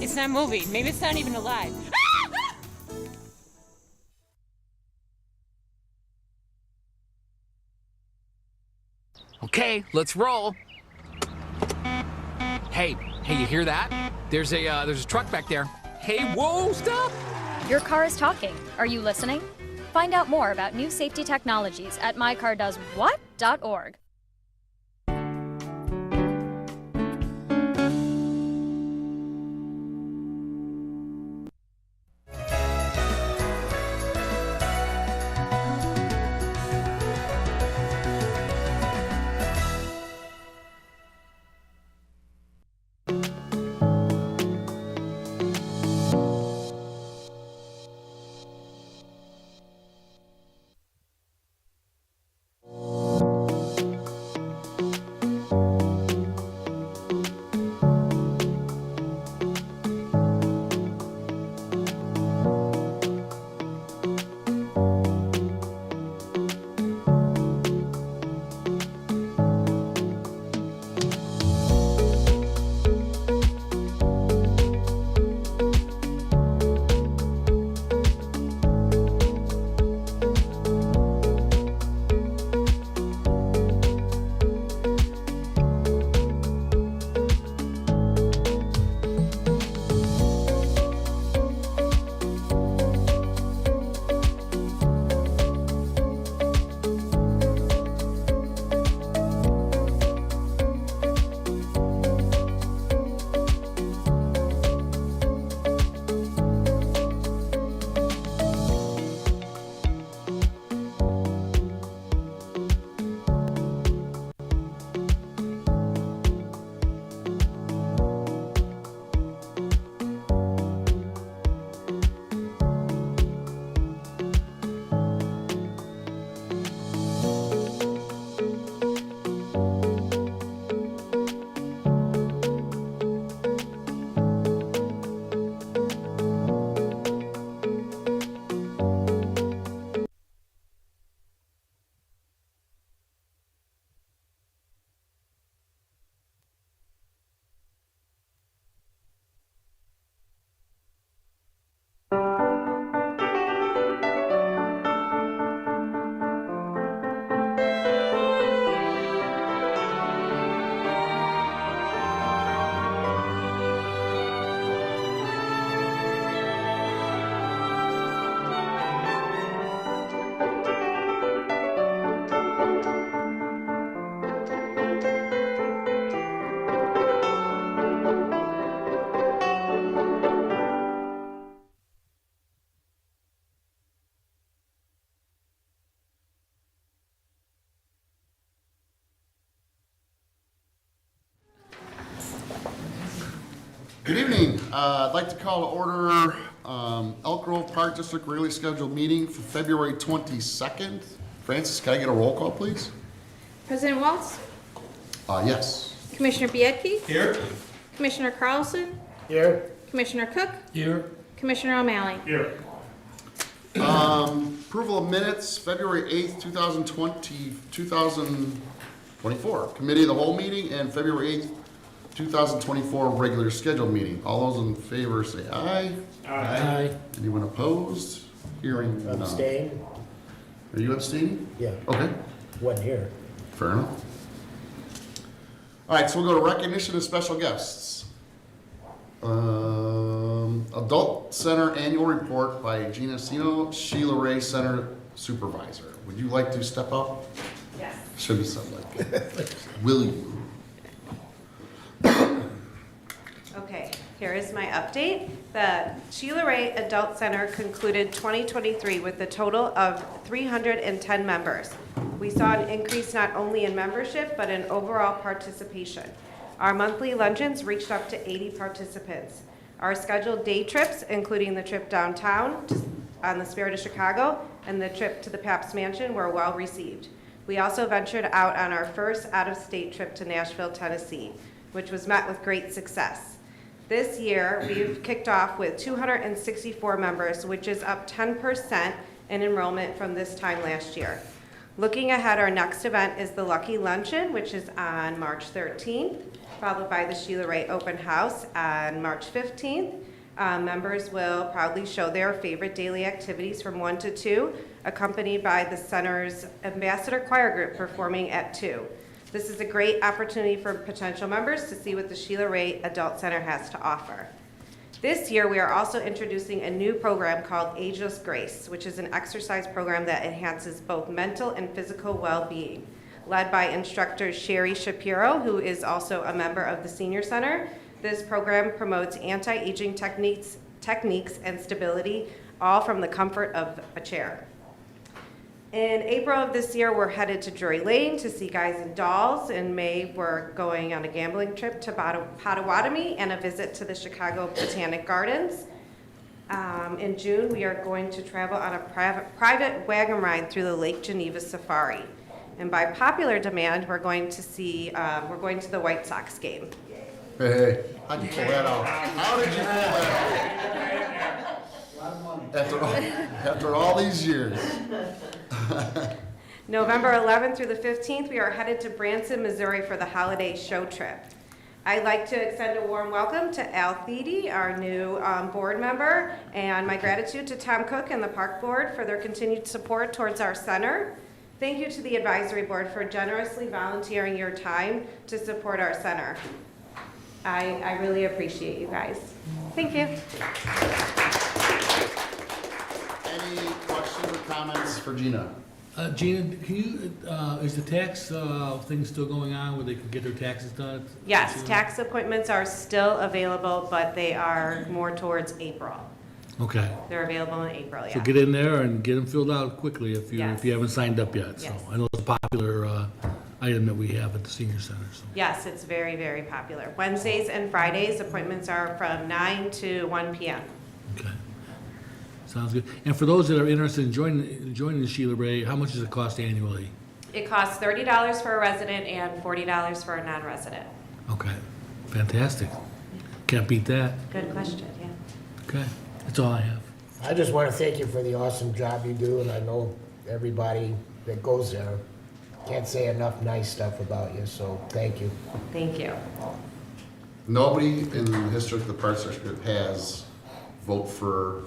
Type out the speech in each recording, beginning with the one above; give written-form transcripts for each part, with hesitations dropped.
It's not moving. Maybe it's not even alive. Okay, let's roll. Hey, you hear that? There's a truck back there. Hey, whoa, stop! Your car is talking. Are you listening? Find out more about new safety technologies at mycardoeswhat.org. Good evening. I'd like to call to order Elk Grove Park District regularly scheduled meeting for February 22nd. Francis, can I get a roll call, please? President Waltz? Yes. Commissioner Biedke? Here. Commissioner Carlson? Here. Commissioner Cook? Here. Commissioner O'Malley? Here. Approval of minutes, February 8th, 2024. Committee of the whole meeting and February 8th, 2024 regular scheduled meeting. All those in favor say aye. Aye. Anyone opposed? Hearing none. Abstain? Are you abstaining? Yeah, Okay, wasn't here. fair enough. All right, so we'll go to recognition of special guests. Adult Center Annual Report by Gina Sino, Sheila Ray Center Supervisor. Would you like to step up? Yes. Should be something like that. Will you? Okay, here is my update. The Sheila Ray Adult Center concluded 2023 with a total of 310 members. We saw an increase not only in membership, but in overall participation. Our monthly luncheons reached up to 80 participants. Our scheduled day trips, including the trip downtown on the Spirit of Chicago and the trip to the Pabst Mansion, were well received. We also ventured out on our first out-of-state trip to Nashville, Tennessee, which was met with great success. This year, we've kicked off with 264 members, which is up 10% in enrollment from this time last year. Looking ahead, our next event is the Lucky Luncheon, which is on March 13th, followed by the Sheila Ray Open House on March 15th. Members will proudly show their favorite daily activities from 1 to 2, accompanied by the center's Ambassador Choir Group performing at 2. This is a great opportunity for potential members to see what the Sheila Ray Adult Center has to offer. This year, we are also introducing a new program called Ageless Grace, which is an exercise program that enhances both mental and physical well-being. Led by instructor Sherry Shapiro, who is also a member of the Senior Center, this program promotes anti-aging techniques and stability, all from the comfort of a chair. In April of this year, we're headed to Drury Lane to see Guys and Dolls. In May, we're going on a gambling trip to Potawatomi and a visit to the Chicago Botanic Gardens. In June, we are going to travel on a private wagon ride through the Lake Geneva Safari. And by popular demand, we're going to the White Sox game. Hey, how'd you pull that out? How did you pull that out? After all these years. November 11th through the 15th, we are headed to Branson, Missouri for the holiday show trip. I'd like to extend a warm welcome to Al Thede, our new board member, and my gratitude to Tom Cook and the Park Board for their continued support towards our center. Thank you to the advisory board for generously volunteering your time to support our center. I really appreciate you guys. Thank you. Any questions or comments for Gina? Gina, can you, is the tax thing still going on where they can get their taxes done? Yes, tax appointments are still available, but they are more towards April. Okay. They're available in April, So yeah. get in there and get them filled out quickly if you Yes. haven't signed up yet. So Yes. I know it's a popular item that we have at the senior center. So. Yes, it's very, very popular. Wednesdays and Fridays, appointments are from 9 to 1 p.m. Okay. Sounds good. And for those that are interested in joining the Sheila Ray, how much does it cost annually? It costs $30 for a resident and $40 for a non-resident. Okay. Fantastic. Can't beat that. Good question, yeah. Okay. That's all I have. I just want to thank you for the awesome job you do, and I know everybody that goes there can't say enough nice stuff about you, so thank you. Thank you. Nobody in the history of the Parks District has vote for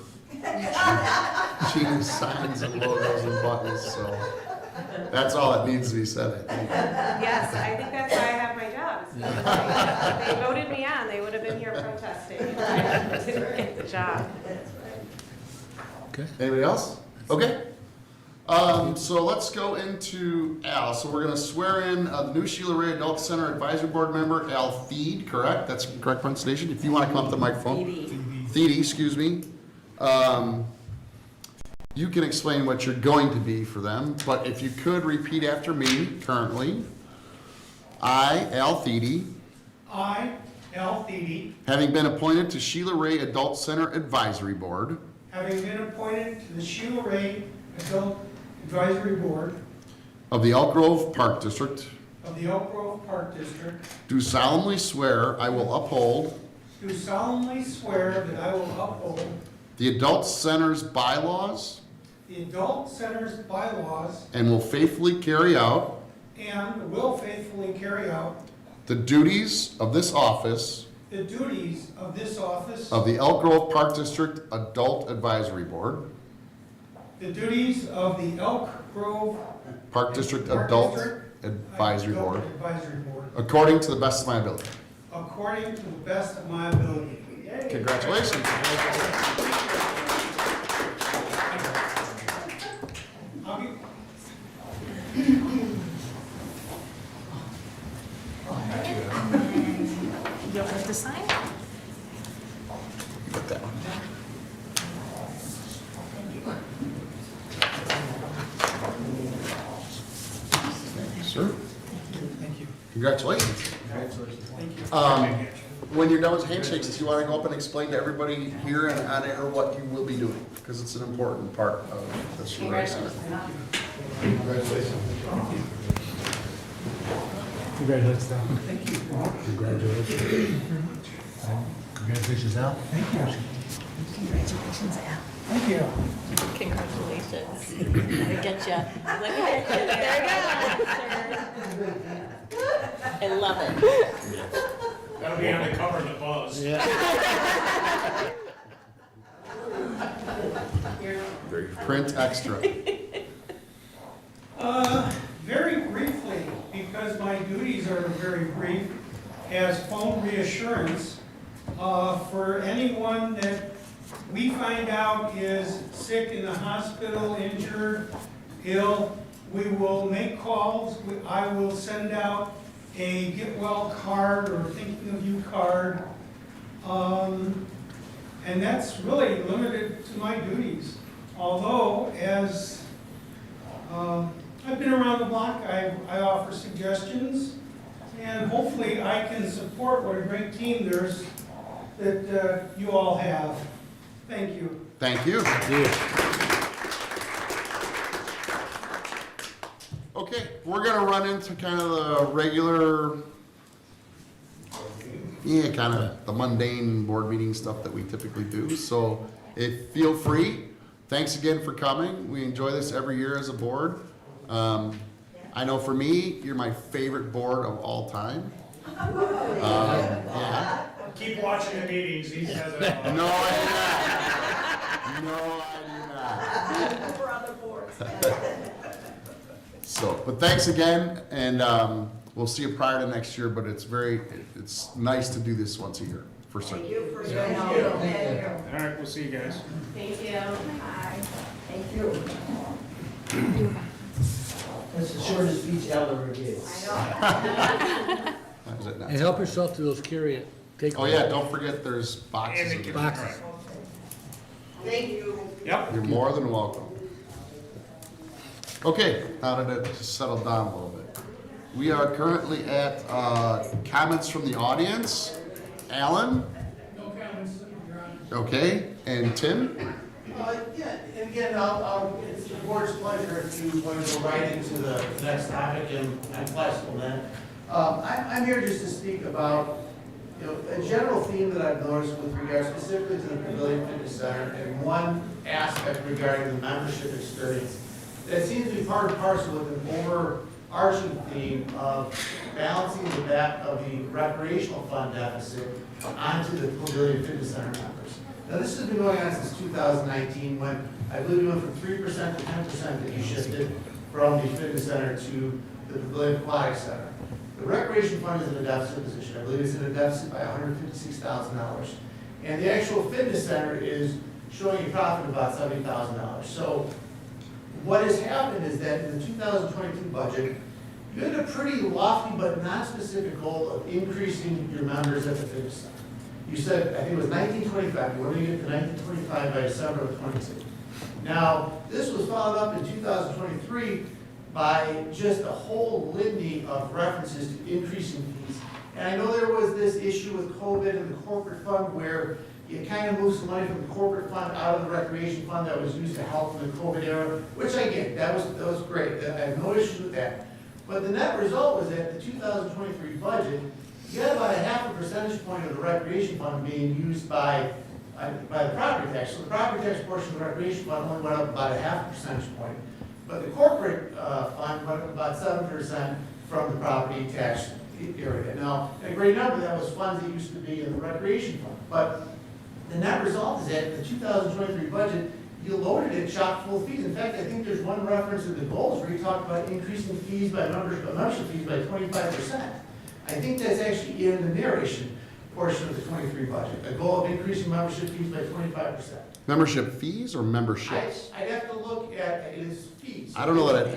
Gina's signs and logos and buttons, so that's all that needs to be said, I think. Yes, I think that's why I have my job. If they voted me on, they would have been here protesting if I didn't get the job. Okay. Anybody else? Okay. So let's go into Al. So we're gonna swear in the new Sheila Ray Adult Center Advisory Board member, Al Thede, correct? That's the correct pronunciation? If you wanna come up to the microphone. Thede, excuse me. You can explain what you're going to be for them, but if you could repeat after me currently. I, Al Thede, I, Al Thede, having been appointed to Sheila Ray Adult Center Advisory Board having been appointed to the Sheila Ray Adult Advisory Board of the Elk Grove Park District, of the Elk Grove Park District, do solemnly swear I will uphold do solemnly swear that I will uphold the Adult Center's bylaws the Adult Center's bylaws and will faithfully carry out and will faithfully carry out the duties of this office the duties of this office, of the Elk Grove Park District Adult Advisory Board, the duties of the Elk Grove Park District Park Adult District Advisory Adult Board, Advisory Board, according to the best of my ability. according to the best of my ability. Yay. Congratulations. I'll be- You'll have to sign? Put that one. Thank you, sir. Thank you. Congratulations. Thank you. When you're done with handshakes, do you want to go up and explain to everybody here and on air what you will be doing? Because it's an important part of the Sheila Ray Center. Congratulations. Congratulations, Al. Thank you. Congratulations. Congratulations, Al. Thank you. Congratulations, Al. Thank you. Congratulations. Look at you. Look at you. There you go. I love it. That'll be on the cover of the Buzz. Print extra. Very briefly, because my duties are very brief, as phone reassurance, for anyone that we find out is sick in the hospital, injured, ill, we will make calls. I will send out a get well card or thinking of you card. And that's really limited to my duties. Although, as I've been around the block, I offer suggestions, and hopefully I can support what a great team that you all have. Thank you. Thank you. Okay, we're gonna run into kind of the regular, kind of the mundane board meeting stuff that we typically do. So feel free. Thanks again for coming. We enjoy this every year as a board. I know for me, you're my favorite board of all time. Yeah. Keep watching the meetings. He says it. No, I do not. No, I do not. So, but thanks again, and we'll see you prior to next year, but it's nice to do this once a year, for certain. All right, we'll see you guys. Thank you. That's the shortest speech ever gets. That was it, And Nancy. help yourself to those take. Oh yeah, don't forget there's boxes of it. Boxes. Yep. You're more than welcome. Okay, now that it just settled down a little bit. We are currently at comments from the audience. Alan? No comments, Your Honor. Okay, and Tim? Yeah, and again, it's the board's pleasure to want to go right into the next topic, and I'm flexible then. I'm here just to speak about, a general theme that I've noticed with regard specifically to the Pavilion Fitness Center, and one aspect regarding the membership experience that seems to be part and parcel with an overarching theme of balancing the back of the recreational fund deficit onto the Pavilion Fitness Center members. Now, this has been going on since 2019, when I believe we went from 3% to 10% that you shifted from the fitness center to the Pavilion Aquatic Center. The recreation fund is in a deficit position. I believe it's in a deficit by $156,000. And the actual fitness center is showing a profit of about $70,000. So what has happened is that in the 2022 budget, you had a pretty lofty but non-specific goal of increasing your members at the fitness center. You said, I think it was 1925, you wanted to get to 1925 by December of 22. Now, this was followed up in 2023 by just a whole litany of references to increasing fees. And I know there was this issue with COVID and the corporate fund where you kind of moved some money from the corporate fund out of the recreation fund that was used to help in the COVID era, which I get, that was great, I have no issue with that. But the net result was that the 2023 budget, you had about a half a percentage point of the recreation fund being used by the property tax. So the property tax portion of the recreation fund only went up about a half a percentage point. But the corporate fund went up about 7% from the property tax area. Now, a great number, that was funds that used to be in the recreation fund. But the net result is that in the 2023 budget, you loaded it chock full of fees. In fact, I think there's one reference in the goals where you talk about increasing fees by membership fees by 25%. I think that's actually in the narration portion of the 23 budget, a goal of increasing membership fees by 25%. Membership fees or memberships? I'd have to look at his fees. I don't know that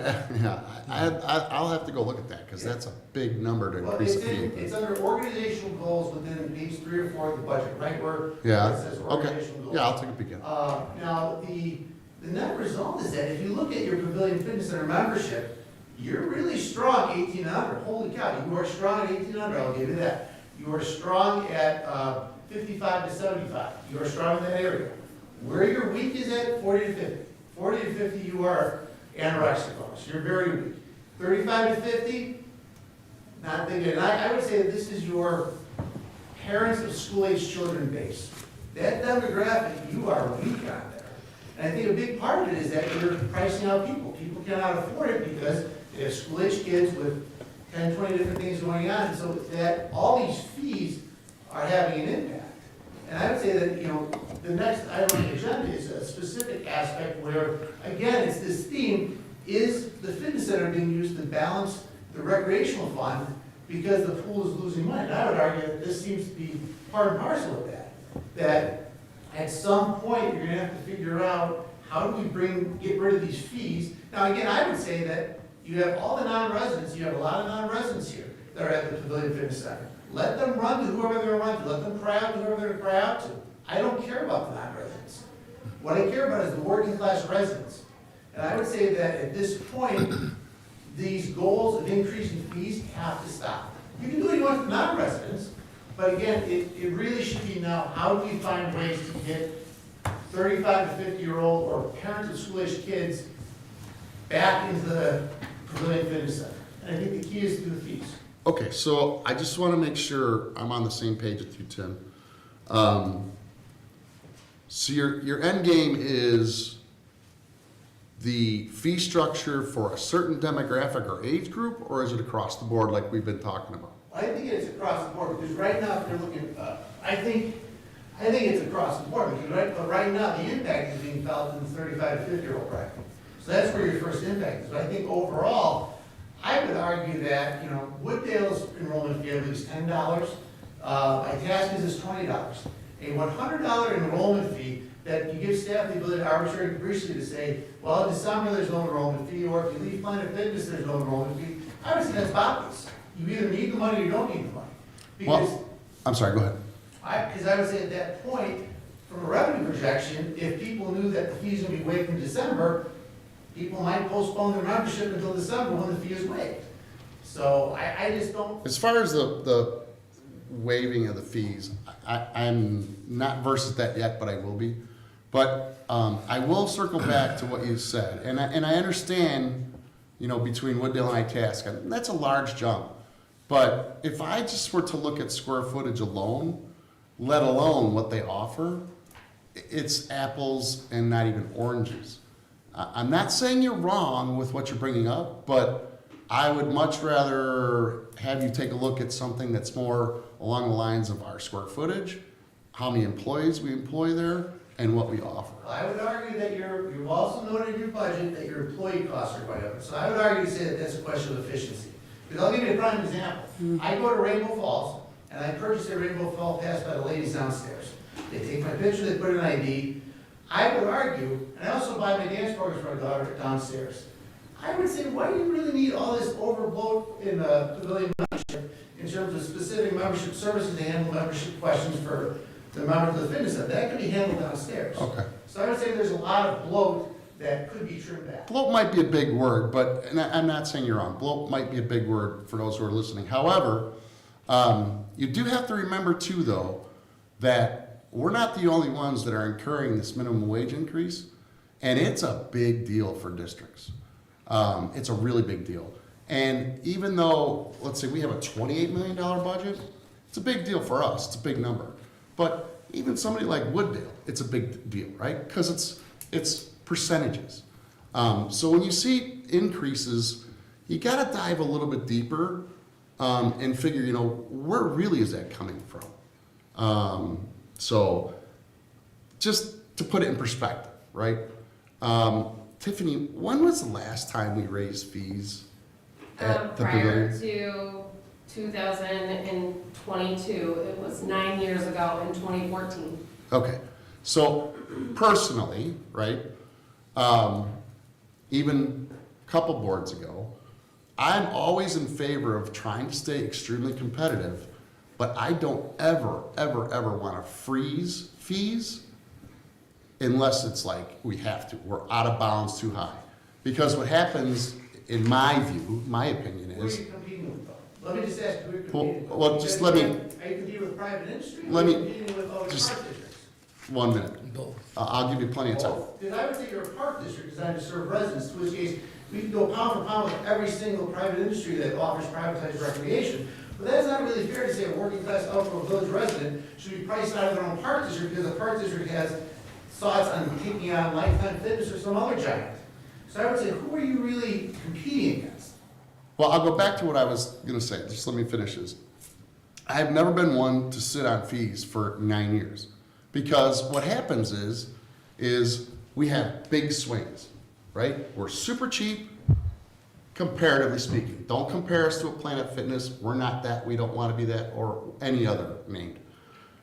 I'll have to go look at that, because that's a big number to Well, increase it's, the fee. it's under organizational goals within page 3 or 4 of the budget, right where Yeah, it says okay. organizational goals. Yeah, I'll take a peek at it. Now, the net result is that if you look at your Pavilion Fitness Center membership, you're really strong 18 and under. Holy cow, you are strong at 18 and under, I'll give you that. You are strong at 55 to 75. You are strong in that area. Where you're weak is at 40 to 50. 40 to 50, you are anorexic almost. You're very weak. 35 to 50, not big. And I would say that this is your parents of school-age children base. That demographic, you are weak on there. And I think a big part of it is that you're pricing out people. People cannot afford it because they have school-age kids with 10, 20 different things going on, so that all these fees are having an impact. And I would say that, you know, the next item on the agenda is a specific aspect where, again, it's this theme, is the fitness center being used to balance the recreational fund because the pool is losing money? And I would argue that this seems to be part and parcel of that. That at some point, you're gonna have to figure out, how do we get rid of these fees? Now, again, I would say that you have all the non-residents, you have a lot of non-residents here that are at the Pavilion Fitness Center. Let them run to whoever they're running to, let them cry out to whoever they're cry out to. I don't care about the non-residents. What I care about is the working class residents. And I would say that at this point, these goals of increasing fees have to stop. You can do what you want for non-residents, but again, it really should be now, how do we find ways to get 35 to 50-year-old or parents of school-age kids back into the Pavilion Fitness Center? And I think the key is through the fees. Okay, so I just want to make sure I'm on the same page with you, Tim. So your end game is the fee structure for a certain demographic or age group, or is it across the board like we've been talking about? I think it's across the board, because right now, if you're looking, I think it's across the board, because but right now, the impact is being felt in the 35 to 50-year-old bracket. So that's where your first impact is. But I think overall, I would argue that, you know, Wooddale's enrollment fee, I believe, is $10. Itasca's is $20. A $100 enrollment fee that you give staff the ability arbitrarily capriciously to say, well, in December, there's no enrollment fee, or if you leave Planet Fitness, there's no enrollment fee. I would say that's bogus. You either need the money or you don't need the money. Because Well, I'm sorry, go ahead. I would say at that point, from a revenue projection, if people knew that the fees would be waived in December, people might postpone their membership until December when the fee is waived. So I just don't. As far as the waiving of the fees, I'm not versed at that yet, but I will be. But I will circle back to what you said, and I understand, you know, between Wooddale and Itasca, that's a large jump. But if I just were to look at square footage alone, let alone what they offer, it's apples and not even oranges. I'm not saying you're wrong with what you're bringing up, but I would much rather have you take a look at something that's more along the lines of our square footage, how many employees we employ there, and what we offer. I would argue that you've also noted in your budget that your employee costs are quite up. So I would argue to say that that's a question of efficiency. Because I'll give you a prime example. I go to Rainbow Falls, and I purchase a Rainbow Falls pass by the ladies downstairs. They take my picture, they put an ID. I would argue, and I also buy my dance programs for my daughter downstairs. I would say, why do you really need all this overload in the Pavilion membership in terms of specific membership services to handle membership questions for the members of the fitness center? That could be handled downstairs. Okay. So I would say there's a lot of bloat that could be trimmed back. Bloat might be a big word, but, and I'm not saying you're wrong, bloat might be a big word for those who are listening. However, you do have to remember too, though, that we're not the only ones that are incurring this minimum wage increase, and it's a big deal for districts. It's a really big deal. And even though, let's say we have a $28 million budget, it's a big deal for us, it's a big number. But even somebody like Wooddale, it's a big deal, right? Because it's percentages. So when you see increases, you gotta dive a little bit deeper and figure, you know, where really is that coming from? So just to put it in perspective, right? Tiffany, when was the last time we raised fees at the Prior pavilion? to 2022, it was 9 years ago in 2014. Okay, so personally, right, even a couple boards ago, I'm always in favor of trying to stay extremely competitive, but I don't ever want to freeze fees unless it's like we have to. We're out of bounds too high. Because what happens, in my view, my opinion Who are is, you competing with, though? Let me just ask, who are you Well- competing with? well, just let me- Are you competing with private industry? Let Or me- are you competing with other just- park districts? 1 minute. I'll give you plenty of time. Because I would say you're a park district designed to serve residents, in which case, we can go pound for pound with every single private industry that offers privatized recreation. But that's not really fair to say a working class Elk Grove Village resident should be priced out of their own park district because the park district has thoughts on taking on Lifetime Fitness or some other giant. So I would say, who are you really competing against? Well, I'll go back to what I was gonna say, just let me finish this. I have never been one to sit on fees for 9 years. Because what happens is we have big swings, right? We're super cheap, comparatively speaking. Don't compare us to a Planet Fitness, we're not that, we don't wanna be that, or any other named.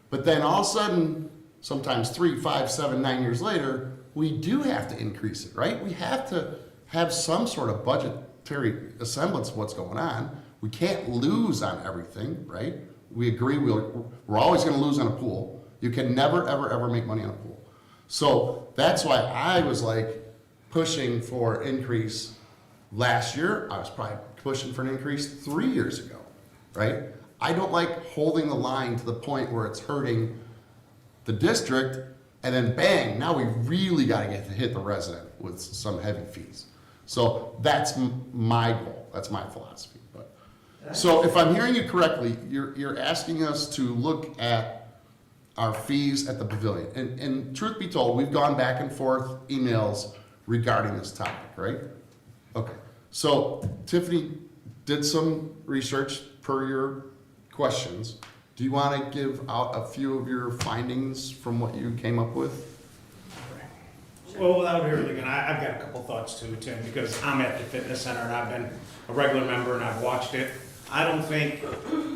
But then all of a sudden, sometimes 3, 5, 7, 9 years later, we do have to increase it, right? We have to have some sort of budgetary semblance of what's going on. We can't lose on everything, right? We agree we're always gonna lose on a pool. You can never, ever, ever make money on a pool. So that's why I was like pushing for increase last year. I was probably pushing for an increase 3 years ago, right? I don't like holding the line to the point where it's hurting the district, and then bang, now we really gotta hit the resident with some heavy fees. So that's my goal, that's my philosophy. But so if I'm hearing you correctly, you're asking us to look at our fees at the pavilion. And truth be told, we've gone back and forth emails regarding this topic, right? Okay, so Tiffany did some research per your questions. Do you want to give out a few of your findings from what you came up with? Well, without everything, and I've got a couple thoughts too, Tim, because I'm at the fitness center and I've been a regular member and I've watched it. I don't think,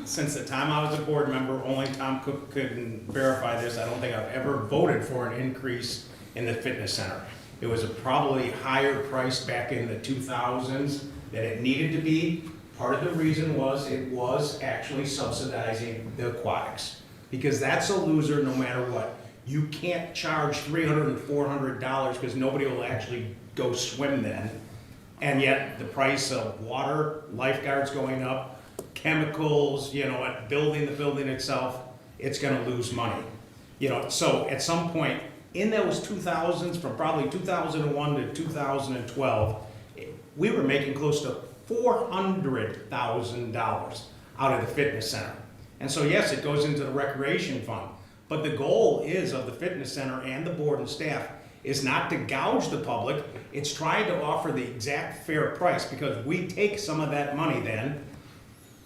since the time I was a board member, only Tom Cook could verify this, I don't think I've ever voted for an increase in the fitness center. It was probably higher priced back in the 2000s than it needed to be. Part of the reason was it was actually subsidizing the aquatics, because that's a loser no matter what. You can't charge $300 and $400 because nobody will actually go swim then. And yet the price of water, lifeguards going up, chemicals, building the building itself, it's gonna lose money. So at some point in those 2000s, from probably 2001 to 2012, we were making close to $400,000 out of the fitness center. And so yes, it goes into the recreation fund, but the goal is of the fitness center and the board and staff is not to gouge the public, it's trying to offer the exact fair price, because we take some of that money then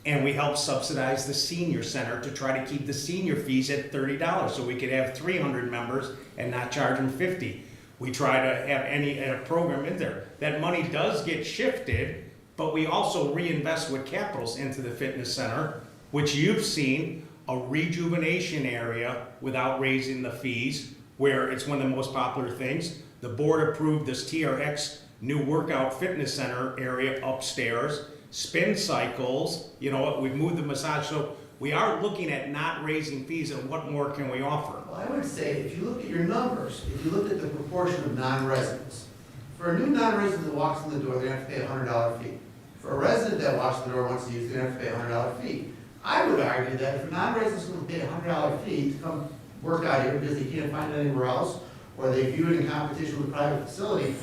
and we help subsidize the senior center to try to keep the senior fees at $30 so we could have 300 members and not charge them 50. We try to have a program in there. That money does get shifted, but we also reinvest with capitals into the fitness center, which you've seen, a rejuvenation area without raising the fees, where it's one of the most popular things. The board approved this TRX new workout fitness center area upstairs, spin cycles, we've moved the massage. So we are looking at not raising fees, and what more can we offer? Well, I would say, if you look at your numbers, if you look at the proportion of non-residents, for a new non-resident that walks in the door, they have to pay a $100 fee. For a resident that walks in the door once a year, they have to pay a $100 fee. I would argue that if a non-resident is going to pay a $100 fee to come work out here because they can't find it anywhere else, or they view it in competition with private facility,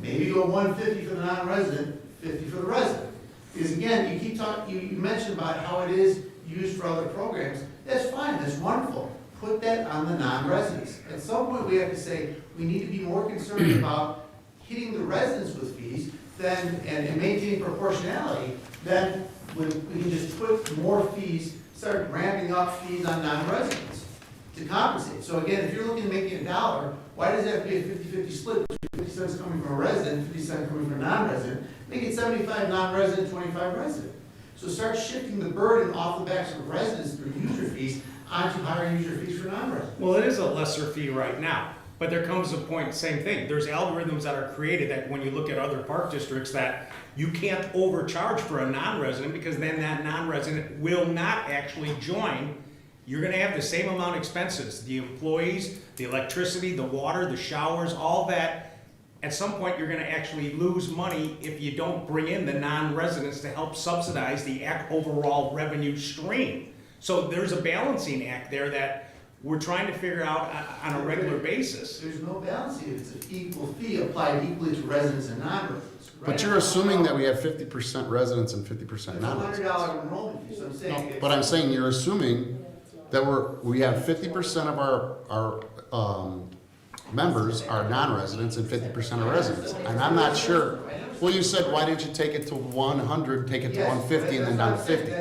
maybe go $150 for the non-resident, $50 for the resident. Because again, you keep talking, you mentioned about how it is used for other programs. That's fine, that's wonderful. Put that on the non-residents. At some point, we have to say, we need to be more concerned about hitting the residents with fees and maintaining proportionality than when we can just put more fees, start ramping up fees on non-residents to compensate. So again, if you're looking at making $1, why does it have to be a 50-50 split? 50 cents coming from a resident, 50 cents coming from a non-resident. Make it 75 non-resident, 25 resident. So start shifting the burden off the backs of residents through user fees onto higher user fees for non-residents. Well, it is a lesser fee right now, but there comes a point, same thing. There's algorithms that are created that when you look at other park districts that you can't overcharge for a non-resident, because then that non-resident will not actually join. You're gonna have the same amount of expenses, the employees, the electricity, the water, the showers, all that. At some point, you're gonna actually lose money if you don't bring in the non-residents to help subsidize the overall revenue stream. So there's a balancing act there that we're trying to figure out on a regular basis. There's no balancing. It's an equal fee applied equally to residents and non-residents. Right? But you're assuming that we have 50% residents and 50% It's a non-residents. $100 enrollment fee, so I'm saying. But I'm saying you're assuming that we have 50% of our members are non-residents and 50% are residents. And I'm not sure, well, you said, why didn't you take it to 100, take it to 150 and then down to 50?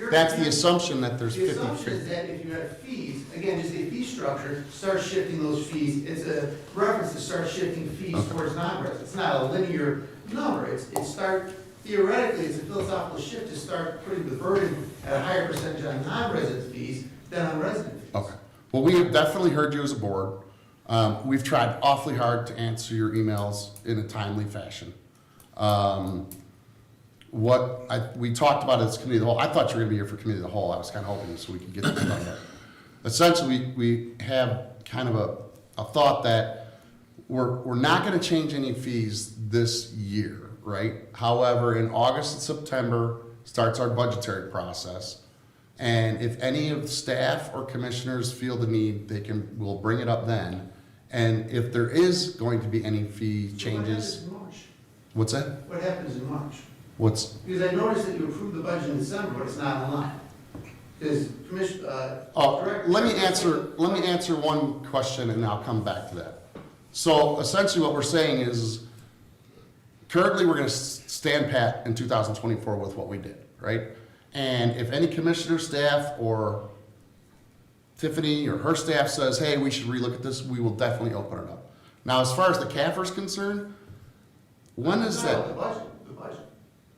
That's the assumption that there's 50. The assumption is that if you have fees, again, just a fee structure, start shifting those fees. It's a reference to start shifting fees towards non-residents. It's not a linear number. Theoretically, it's a philosophical shift to start putting the burden at a higher percentage on non-resident fees than on resident fees. Okay. Well, we have definitely heard you as a board. We've tried awfully hard to answer your emails in a timely fashion. We talked about it as committee of the whole. I thought you were going to be here for committee of the whole. I was kind of hoping so we could get this done. Essentially, we have kind of a thought that we're not going to change any fees this year, right? However, in August and September starts our budgetary process. And if any of the staff or commissioners feel the need, we'll bring it up then. And if there is going to be any fee changes. What happens in March? What's that? What happens in March? Because I noticed that you approved the budget in December, but it's not online. Because let me answer one question and I'll come back to that. So essentially what we're saying is currently we're going to stand pat in 2024 with what we did, right? And if any commissioner, staff, or Tiffany or her staff says, hey, we should relook at this, we will definitely open it up. Now, as far as the CAFR is concerned, when is that? The budget.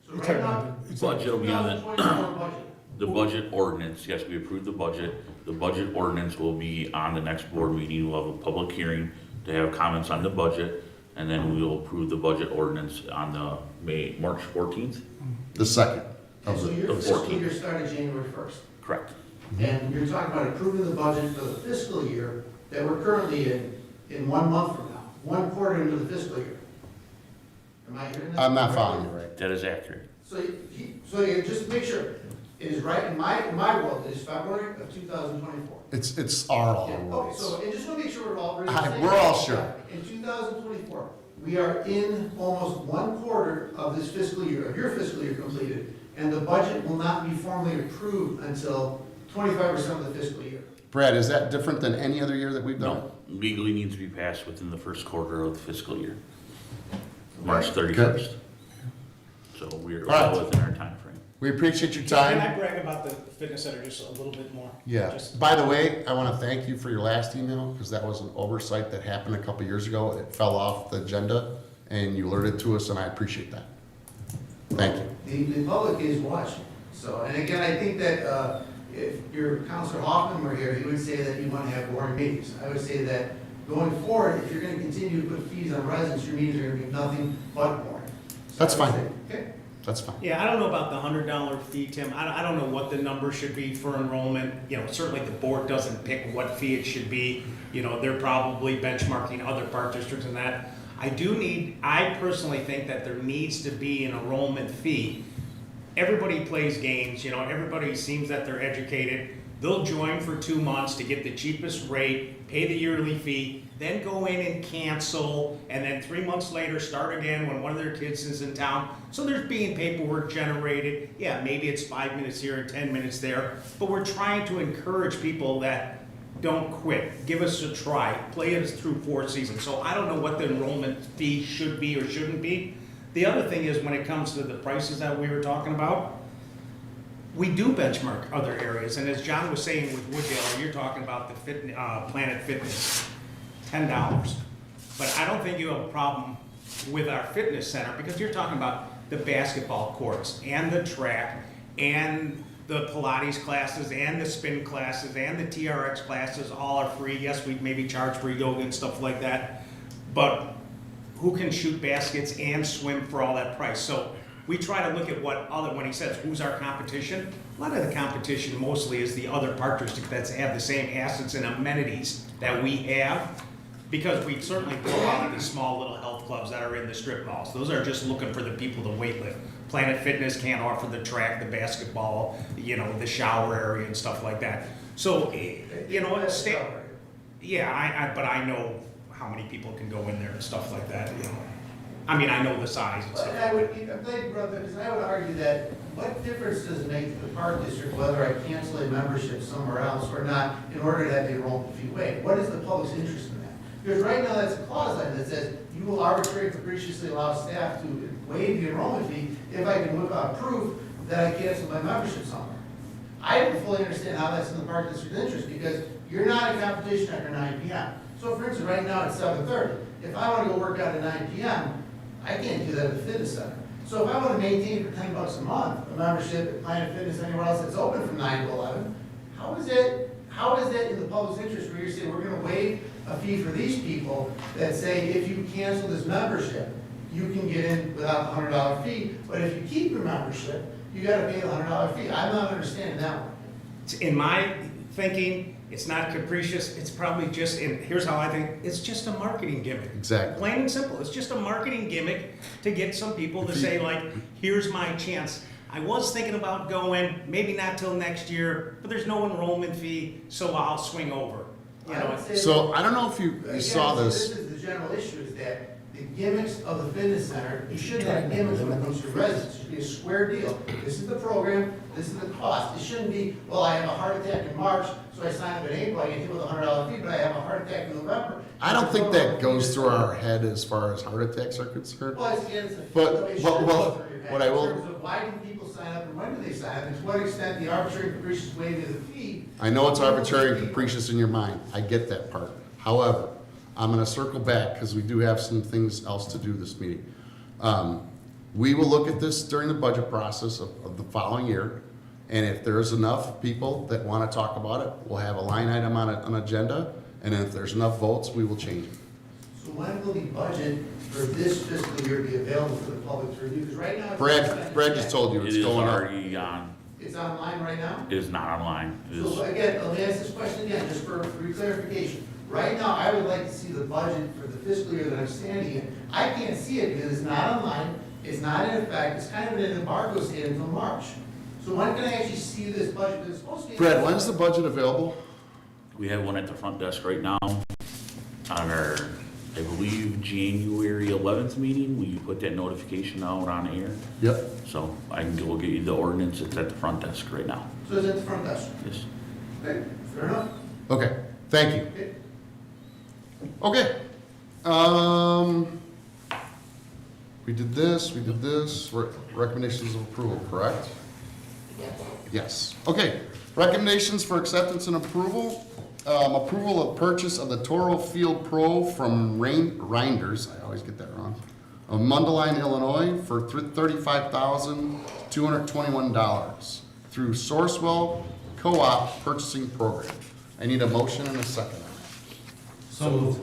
So right now, Budget will be on 2024 budget. the budget ordinance. Yes, we approved the budget. The budget ordinance will be on the next board meeting. We'll have a public hearing to have comments on the budget, and then we will approve the budget ordinance on the March 14th. The second. And so your fiscal year started January 1st. Correct. And you're talking about approving the budget for the fiscal year that we're currently in 1 month from now, 1 quarter into the fiscal year. Am I hearing that? I'm not following you right. That is accurate. So you just make sure, it is right in my world, it is February of 2024. It's our all Yeah, okay, rules. so, and just want to make sure we're all. We're all sure. In 2024, we are in almost 1 quarter of this fiscal year, of your fiscal year completed, and the budget will not be formally approved until 25% of the fiscal year. Brad, is that different than any other year that we've done? No, legally needs to be passed within the first quarter of the fiscal year, March Good. 31st. So we're All right. well within our time frame. We appreciate your Can I time. brag about the fitness center just a little bit more? Yeah. Just- By the way, I want to thank you for your last email because that was an oversight that happened a couple years ago. It fell off the agenda and you alerted to us and I appreciate that. Thank you. The public is watching. So, and again, I think that if your Counselor Hoffman were here, he would say that you want to have boring meetings. I would say that going forward, if you're going to continue to put fees on residents, your meetings are going to be nothing but boring. So That's I would fine. say, okay. That's fine. Yeah, I don't know about the $100 fee, Tim. I don't know what the number should be for enrollment. You know, certainly the board doesn't pick what fee it should be. You know, they're probably benchmarking other park districts and that. I personally think that there needs to be an enrollment fee. Everybody plays games, you know, everybody seems that they're educated. They'll join for 2 months to get the cheapest rate, pay the yearly fee, then go in and cancel, and then 3 months later start again when one of their kids is in town. So there's being paperwork generated. Yeah, maybe it's 5 minutes here and 10 minutes there, but we're trying to encourage people that don't quit. Give us a try. Play us through 4 seasons. So I don't know what the enrollment fee should be or shouldn't be. The other thing is when it comes to the prices that we were talking about, we do benchmark other areas. And as John was saying with Wooddale, you're talking about the Planet Fitness, $10. But I don't think you have a problem with our fitness center because you're talking about the basketball courts and the track and the Pilates classes and the spin classes and the TRX classes all are free. Yes, we maybe charge for yoga and stuff like that, but who can shoot baskets and swim for all that price? So we try to look at when he says, who's our competition? A lot of the competition mostly is the other park districts that have the same assets and amenities that we have, because we certainly pull out the small little health clubs that are in the strip malls. Those are just looking for the people to weightlift. Planet Fitness can't offer the track, the basketball, you know, the shower area and stuff like that. So, you know, but I know how many people can go in there and stuff like that, you know. I mean, I know the size and But stuff. I'm glad you brought that, because I would argue that what difference does it make to the park district whether I cancel a membership somewhere else or not in order to have the enrollment fee waived? What is the public's interest in that? Because right now, that's a clause line that says, you will arbitrarily capriciously allow staff to waive the enrollment fee if I can whip out proof that I canceled my membership somewhere. I don't fully understand how that's in the park district's interest, because you're not in competition after 9 PM. So for instance, right now it's 7:30. If I want to go work out at 9 PM, I can't do that at the fitness center. So if I want to maintain for $10 a month, a membership at Planet Fitness, anywhere else that's open from 9 to 11, how is that in the public's interest where you're saying we're going to waive a fee for these people that say if you cancel this membership, you can get in without the $100 fee, but if you keep your membership, you got to pay the $100 fee. I'm not understanding that one. In my thinking, it's not capricious, it's probably just, and here's how I think, it's just a marketing gimmick. Exactly. Plain and simple, it's just a marketing gimmick to get some people to say like, here's my chance. I was thinking about going, maybe not till next year, but there's no enrollment fee, so I'll swing over. You know, So I don't know if you saw Again, this. This is the general issue, is that the gimmicks of the fitness center, you shouldn't have gimmicks when it comes to residents. It should be a square deal. This is the program, this is the cost. It shouldn't be, well, I have a heart attack in March, so I sign up in April, I get hit with a $100 fee, but I have a heart attack in November. I don't think that goes through our head as far as heart attacks are concerned. Well, it's a. But- it but- should well, go through your head what I will- In terms of why do people sign up and when do they sign up, and to what extent the arbitrary and capricious waiving of the fee. I know it's arbitrary and capricious in your mind. I get that part. However, I'm gonna circle back because we do have some things else to do this meeting. We will look at this during the budget process of the following year. And if there's enough people that want to talk about it, we'll have a line item on an agenda. And then if there's enough votes, we will change it. So when will the budget for this fiscal year be available for the public to review? Because right now. Brad just told you It it's is going up. already on, It's online right now? it is not online. It is, So again, let me ask this question again, just for clarification. Right now, I would like to see the budget for the fiscal year that I'm standing in. I can't see it because it's not online, it's not in effect, it's kind of in an embargo state until March. So when can I actually see this budget? Because it's supposed to be. Brad, when's the budget available? we have one at the front desk right now. On our, I believe, January 11th meeting, we put that notification out on air. Yep. So I can go get you the ordinance, it's at the front desk right now. So it's at the front desk. Yes. Okay, fair enough. Okay, thank you. Okay. Okay. We did this, recommendations of approval, correct? Yes. Okay, recommendations for acceptance and approval. Approval of purchase of the Toro Field Pro from Reinders, I always get that wrong, of Mundelein, Illinois for $35,221 through Sourcewell Co-op Purchasing Program. I need a motion and a second on that. So moved.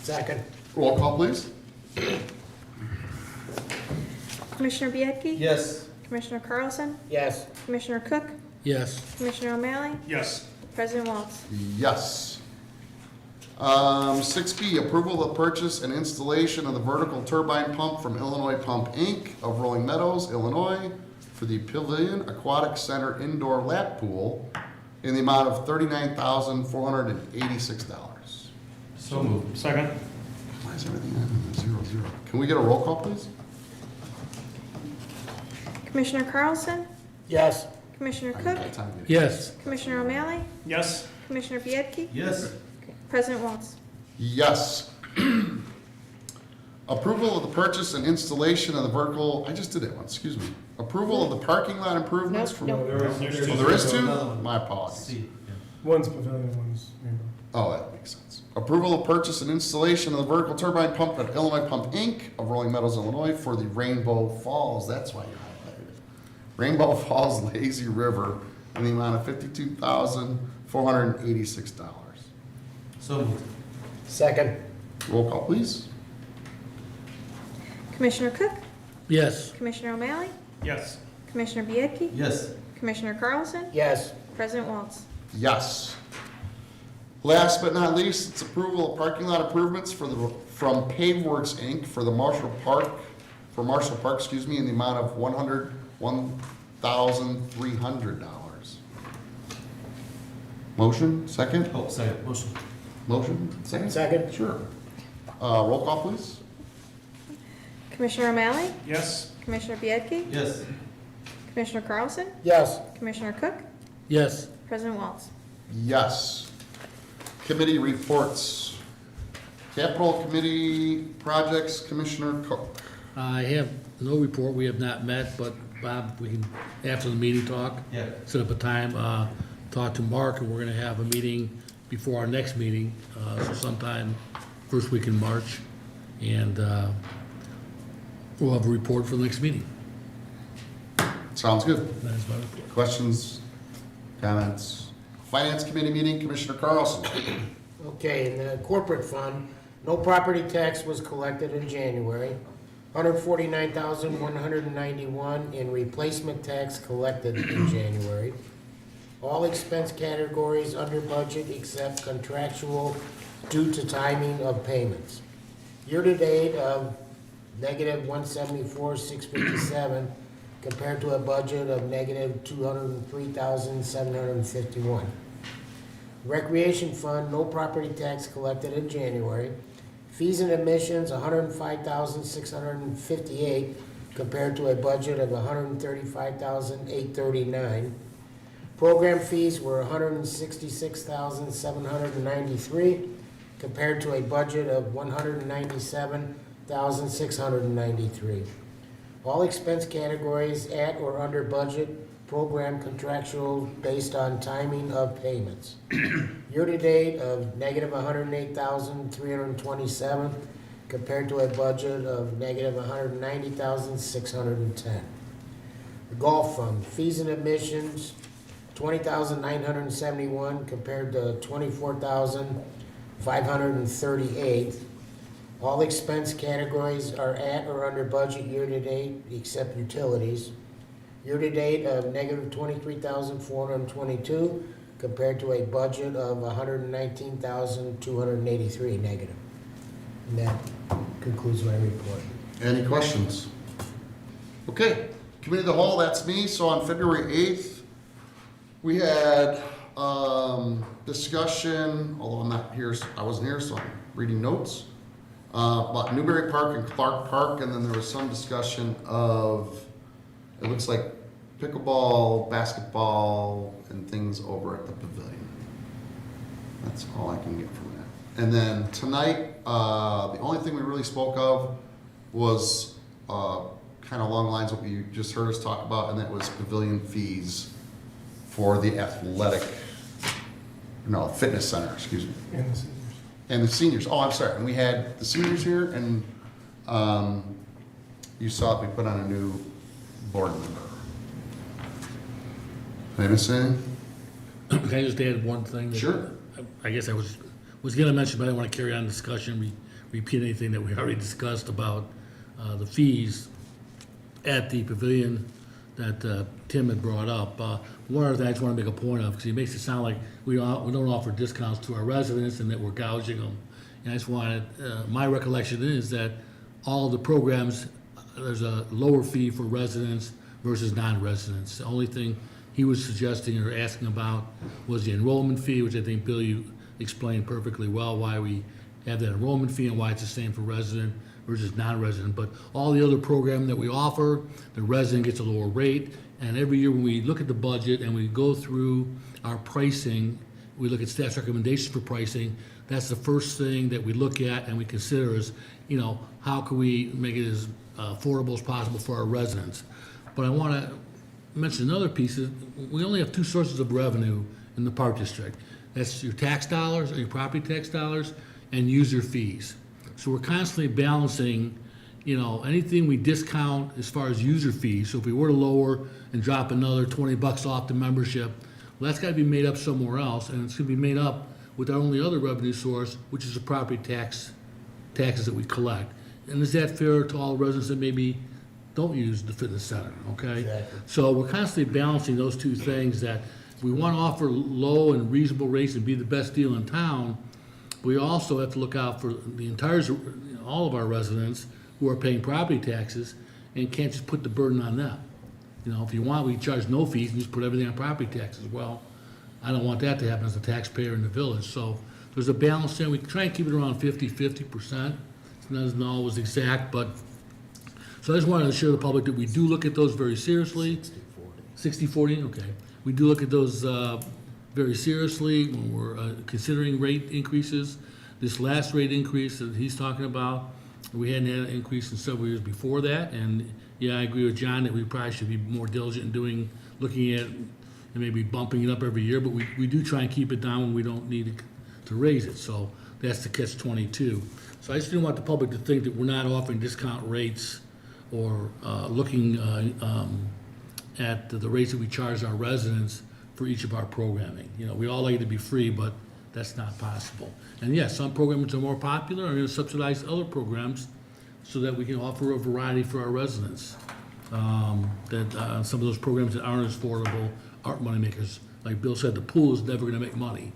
Second. Roll call, please. Commissioner Biedke? Yes. Commissioner Carlson? Yes. Commissioner Cook? Yes. Commissioner O'Malley? yes. President Waltz? Yes. 6B, approval of purchase and installation of the vertical turbine pump from Illinois Pump, Inc. of Rolling Meadows, Illinois, for the Pavilion Aquatic Center indoor lap pool in the amount of $39,486. So moved. Second? Why is everything on 0-0? Can we get a roll call, please? Commissioner Carlson? Yes. Commissioner I Cook? got time to- Yes. Commissioner O'Malley? Yes. Commissioner Biedke? Yes. President Waltz? Yes. Approval of the purchase and installation of the vertical, I just did that one, excuse me. Approval of the parking lot improvements from. Nope. Oh, there is two? My apologies. One's pavilion, one's rainbow. Oh, that makes sense. Approval of purchase and installation of the vertical turbine pump at Illinois Pump, Inc. of Rolling Meadows, Illinois for the Rainbow Falls, that's why you highlighted it. Rainbow Falls Lazy River in the amount of $52,486. So moved. Second. Roll call, please. Commissioner Cook? Yes. Commissioner O'Malley? Yes. Commissioner Biedke? Yes. Commissioner Carlson? Yes. President Waltz? Yes. Last but not least, it's approval of parking lot improvements from PaveWorks, Inc. for Marshall Park, in the amount of $101,300. Motion, second? Oh, second. Motion. Motion, second? Second. Sure. Roll call, please. Commissioner O'Malley? Yes. Commissioner Biedke? Yes. Commissioner Carlson? Yes. Commissioner Cook? Yes. President Waltz? Yes. Committee reports. Capital Committee Projects, Commissioner Cook. I have no report, we have not met, but Bob, we can, after the meeting, talk. Yeah. Set up a time, talk to Mark, and we're gonna have a meeting before our next meeting, so sometime first week in March. And, we'll have a report for the next meeting. Sounds good. That is my report. Questions, comments? Finance Committee meeting, Commissioner Carlson. Okay, in the corporate fund, no property tax was collected in January. 149,191 in replacement tax collected in January. All expense categories under budget except contractual due to timing of payments. Year-to-date of negative 174,657 compared to a budget of negative 203,751. Recreation fund, no property tax collected in January. Fees and admissions, 105,658 compared to a budget of 135,839. Program fees were 166,793 compared to a budget of 197,693. All expense categories at or under budget, program contractual based on timing of payments. Year-to-date of negative 108,327 compared to a budget of negative 190,610. The golf fund, fees and admissions, 20,971 compared to 24,538. All expense categories are at or under budget year-to-date except utilities. Year-to-date of negative 23,422 compared to a budget of 119,283 negative. And that concludes my report. Any questions? Okay, Committee of the Whole, that's me. So on February 8th, we had discussion, although I'm not here, I wasn't here, so I'm reading notes, about Newberry Park and Clark Park, and then there was some discussion of, it looks like pickleball, basketball, and things over at the pavilion. That's all I can get from that. And then tonight, the only thing we really spoke of was kind of along the lines of what you just heard us talk about, and that was pavilion fees for the fitness center, excuse me. And the seniors. And the seniors, oh, I'm sorry, and we had the seniors here, and you saw we put on a new board member. Did I miss anything? Can I just add one thing? Sure. I guess I was gonna mention, but I don't wanna carry on the discussion, repeat anything that we already discussed about the fees at the pavilion that Tim had brought up. One other thing I just wanna make a point of, because he makes it sound like we don't offer discounts to our residents and that we're gouging them. And I just wanted, my recollection is that all the programs, there's a lower fee for residents versus non-residents. The only thing he was suggesting or asking about was the enrollment fee, which I think, Bill, you explained perfectly well why we have that enrollment fee and why it's the same for resident versus non-resident. But all the other programming that we offer, the resident gets a lower rate. And every year when we look at the budget and we go through our pricing, we look at staff's recommendations for pricing, that's the first thing that we look at and we consider is, how can we make it as affordable as possible for our residents? But I want to mention another piece is we only have two sources of revenue in the park district. That's your tax dollars or your property tax dollars and user fees. So we're constantly balancing, anything we discount as far as user fees. So if we were to lower and drop another $20 off the membership, well, that's got to be made up somewhere else, and it's going to be made up with our only other revenue source, which is the property taxes that we collect. And is that fair to all residents that maybe don't use the fitness center, okay? Exactly. So we're constantly balancing those two things, that we want to offer low and reasonable rates and be the best deal in town. We also have to look out for the entire, all of our residents who are paying property taxes and can't just put the burden on them. If you want, we charge no fees and just put everything on property taxes. Well, I don't want that to happen as a taxpayer in the village. So there's a balance there. We try and keep it around 50%. It's not always exact, but, so I just wanted to assure the public that we do look at those very seriously. 60/40, okay. We do look at those very seriously when we're considering rate increases. this last rate increase that he's talking about, we hadn't had an increase in several years before that, and yeah, I agree with John that we probably should be more diligent in looking at and maybe bumping it up every year, but we do try and keep it down when we don't need to raise it, so that's the catch-22. So I just didn't want the public to think that we're not offering discount rates or looking at the rates that we charge our residents for each of our programming. You know, we all like it to be free, but that's not possible. And yes, some programs are more popular, and we're going to subsidize other programs so that we can offer a variety for our residents. Some of those programs that aren't as affordable aren't moneymakers. Like Bill said, the pool is never going to make money.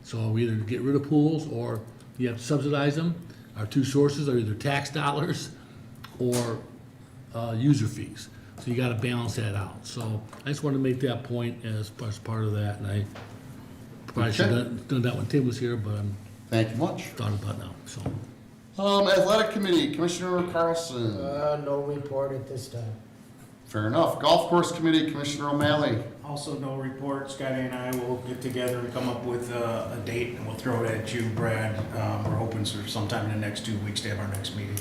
So we either get rid of pools or you have to subsidize them. Our two sources are either tax dollars or user fees. So you got to balance that out. So I just wanted to make that point as part of that, and I probably should have done that when Tim was here, but I'm Thank you much. thought about it now. So Athletic Committee, Commissioner Carlson. No report at this time. Fair enough. Golf Course Committee, Commissioner O'Malley. Also, no report. Scotty and I will get together and come up with a date, and we'll throw it at you, Brad. We're hoping for sometime in the next 2 weeks to have our next meeting.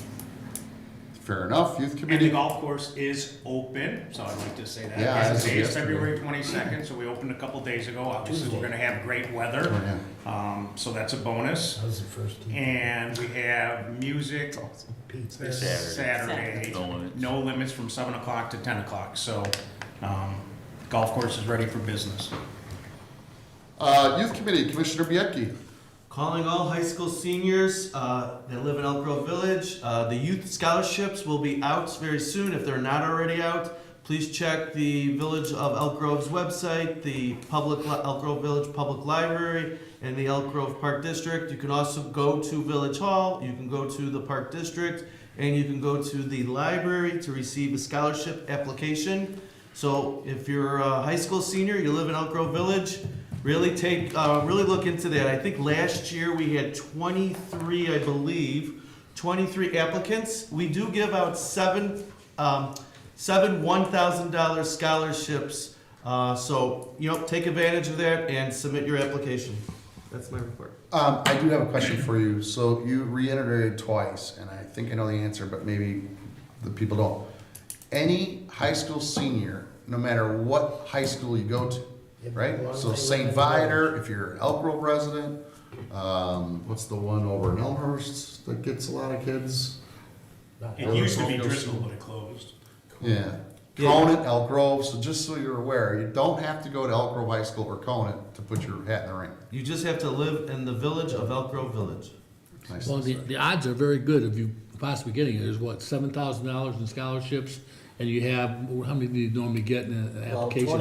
Fair enough. Youth And the Committee. golf course is open, so I'd like to say that. Yeah, As I of see today is yesterday. February 22nd, so we opened a couple days ago. Obviously, we're gonna have great weather, so that's a bonus. That was the first team. And we have music Pizza. this Saturday. No limits. No limits from 7 o'clock to 10 o'clock, so golf course is ready for business. Youth Committee, Commissioner Biedke. Calling all high school seniors that live in Elk Grove Village. The youth scholarships will be out very soon. If they're not already out, please check the Village of Elk Grove's website, the Elk Grove Village Public Library, and the Elk Grove Park District. You can also go to Village Hall, you can go to the Park District, and you can go to the library to receive a scholarship application. So if you're a high school senior, you live in Elk Grove Village, really look into that. I think last year we had 23 applicants. We do give out seven $1,000 scholarships. So, take advantage of that and submit your application. That's my report. I do have a question for you. So you reiterated twice, and I think I know the answer, but maybe the people don't. Any high school senior, no matter what high school you go to, right? So St. Viator, if you're an Elk Grove resident, what's the one over in Elmhurst that gets a lot of kids? It used to be Driscoll, but it closed. Yeah. Conant, Elk Grove, so just so you're aware, you don't have to go to Elk Grove High School or Conant to put your hat in the ring. You just have to live in the village of Elk Grove Village. Nice. well, the odds are very good of you possibly getting it. There's what, $7,000 in scholarships, and you have, how many do you normally get in an application?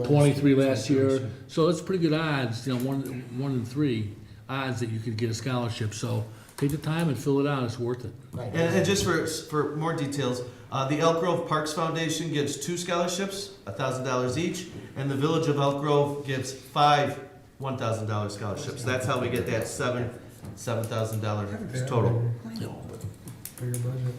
23 last year. So it's pretty good odds, one in three odds that you could get a scholarship. So take the time and fill it out. It's worth it. And just for more details, the Elk Grove Parks Foundation gives 2 scholarships, $1,000 each, and the Village of Elk Grove gives 5 $1,000 scholarships. That's how we get that $7,000 total. Bigger budget.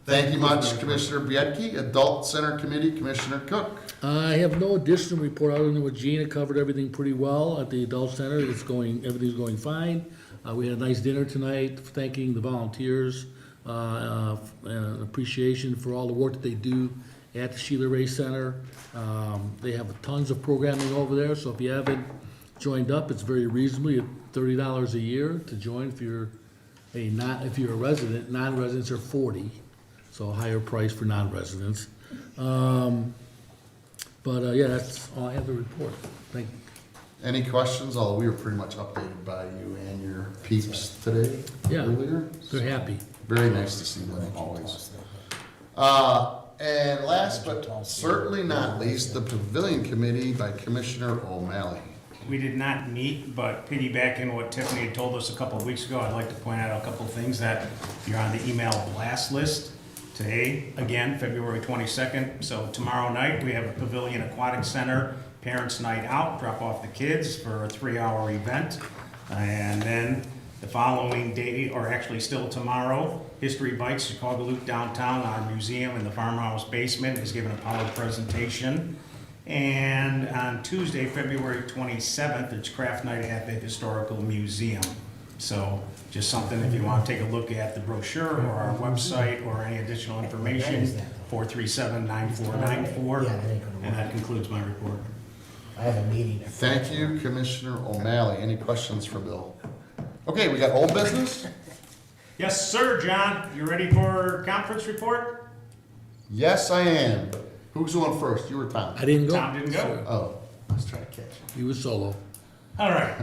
Thank you much, Commissioner Biedke. Adult Center Committee, Commissioner Cook. I have no additional report other than what Gina covered everything pretty well at the adult center. Everything's going fine. We had a nice dinner tonight, thanking the volunteers, and appreciation for all the work that they do at the Sheila Ray Center. They have tons of programming over there, so if you haven't joined up, it's very reasonably at $30 a year to join. If you're a resident, non-residents are $40, so a higher price for non-residents. Yeah, that's all I have to report. Thank you. Any questions? Although we were pretty much updated by you and your peeps today. Yeah, Earlier. they're happy. Very nice to see them always. And last but certainly not least, the Pavilion Committee by Commissioner O'Malley. We did not meet, but piggybacking what Tiffany had told us a couple of weeks ago, I'd like to point out a couple of things that you're on the email blast list. Today, again, February 22nd, so tomorrow night, we have a Pavilion Aquatic Center Parents' Night Out, drop off the kids for a 3-hour event. And then the following day, or actually still tomorrow, History Bites Chicago Loop downtown, our museum in the farmhouse basement is giving a power presentation. And on Tuesday, February 27th, it's Craft Night at the Historical Museum. So just something if you want to take a look at the brochure or our website or any additional information, 437-9494. And that concludes my report. I have a meeting. Thank you, Commissioner O'Malley. Any questions for Bill? Okay, we got old business? Yes, sir, John. You ready for conference report? Yes, I am. Who's going first? You or Tom? I didn't go. Tom didn't go. Oh, let's try to catch you. He was solo. All right.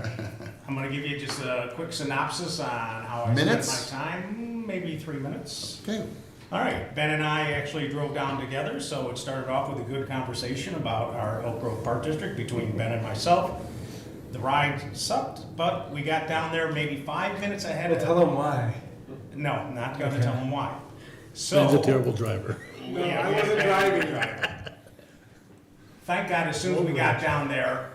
I'm going to give you just a quick synopsis on how I Minutes? spent my time. Maybe 3 minutes. Okay. All right. Ben and I actually drove down together, so it started off with a good conversation about our Elk Grove Park District between Ben and myself. The ride sucked, but we got down there maybe 5 minutes ahead of Tell them why. No, not going to Okay. tell them why. So Ben's a terrible driver. No, Yeah, I we had wasn't Ben. driving. Thank God, as soon as we got down there,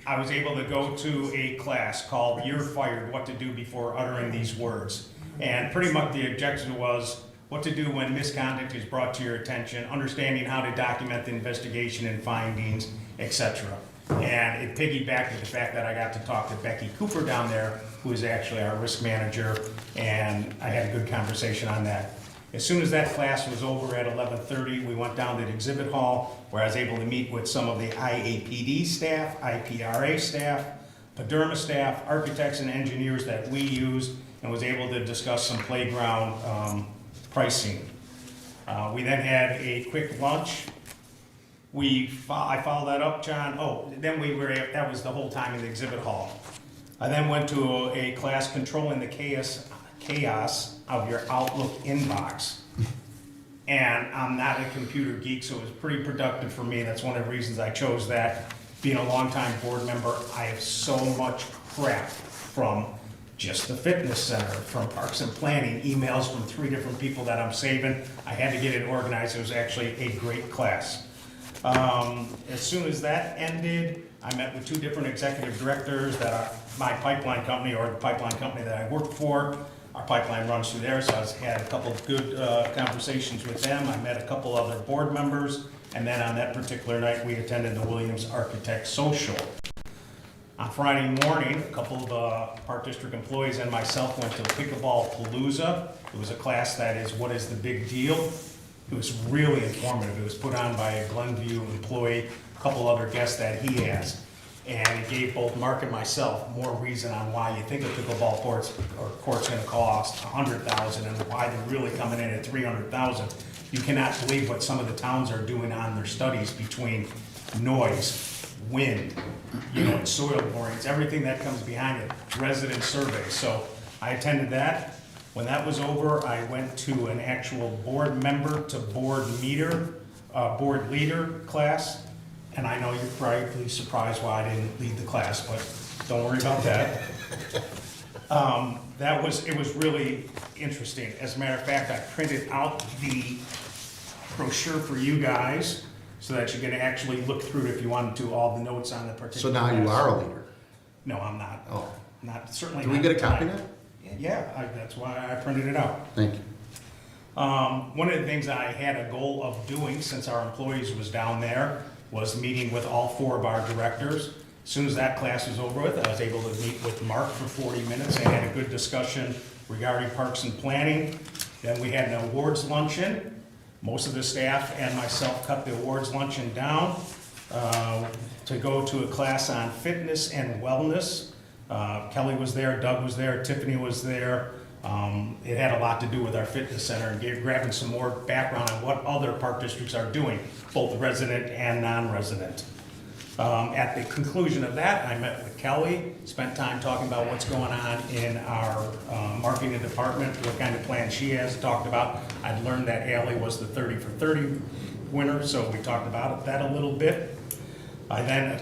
I was able to go to a class called You're Fired, What to Do Before Uttering These Words. And pretty much the objective was what to do when misconduct is brought to your attention, understanding how to document the investigation and findings, etc. And it piggybacked with the fact that I got to talk to Becky Cooper down there, who is actually our risk manager, and I had a good conversation on that. As soon as that class was over at 11:30, we went down to the exhibit hall where I was able to meet with some of the IAPD staff, IPRA staff, PADERMA staff, architects and engineers that we use, and was able to discuss some playground pricing. We then had a quick lunch. I followed that up, John. Then that was the whole time in the exhibit hall. I then went to a class controlling the chaos of your Outlook inbox. And I'm not a computer geek, so it was pretty productive for me. That's one of the reasons I chose that. Being a longtime board member, I have so much crap from just the fitness center, from Parks and Planning, emails from 3 different people that I'm saving. I had to get it organized. It was actually a great class. As soon as that ended, I met with 2 different executive directors that are my pipeline company, or the pipeline company that I work for. Our pipeline runs through there, so I had a couple of good conversations with them. I met a couple other board members, and then on that particular night, we attended the Williams Architect Social. On Friday morning, a couple of Park District employees and myself went to Pickleball Palooza. It was a class that is What is the Big Deal? It was really informative. It was put on by a Glenview employee, a couple other guests that he has. And it gave both Mark and myself more reason on why you think a pickleball court's gonna cost $100,000 and why they're really coming in at $300,000. You cannot believe what some of the towns are doing on their studies between noise, wind, and soil borings, everything that comes behind it, resident surveys. So I attended that. When that was over, I went to an actual board member to board leader class. And I know you're probably surprised why I didn't lead the class, but don't worry about that. It was really interesting. As a matter of fact, I printed out the brochure for you guys so that you can actually look through it if you wanted to, all the notes on the particular So now you class. are a leader? No, I'm not. Oh. Certainly Do not. we get a copy now? Yeah, that's why I printed it out. Thank you. One of the things that I had a goal of doing since our employees was down there was meeting with all 4 of our directors. As soon as that class was over with, I was able to meet with Mark for 40 minutes and had a good discussion regarding parks and planning. Then we had an awards luncheon. Most of the staff and myself cut the awards luncheon down to go to a class on fitness and wellness. Kelly was there, Doug was there, Tiffany was there. It had a lot to do with our fitness center and grabbing some more background on what other park districts are doing, both resident and non-resident. At the conclusion of that, I met with Kelly, spent time talking about what's going on in our marketing department, what kind of plan she has, talked about. I'd learned that Allie was the 30 for 30 winner, so we talked about that a little bit. I then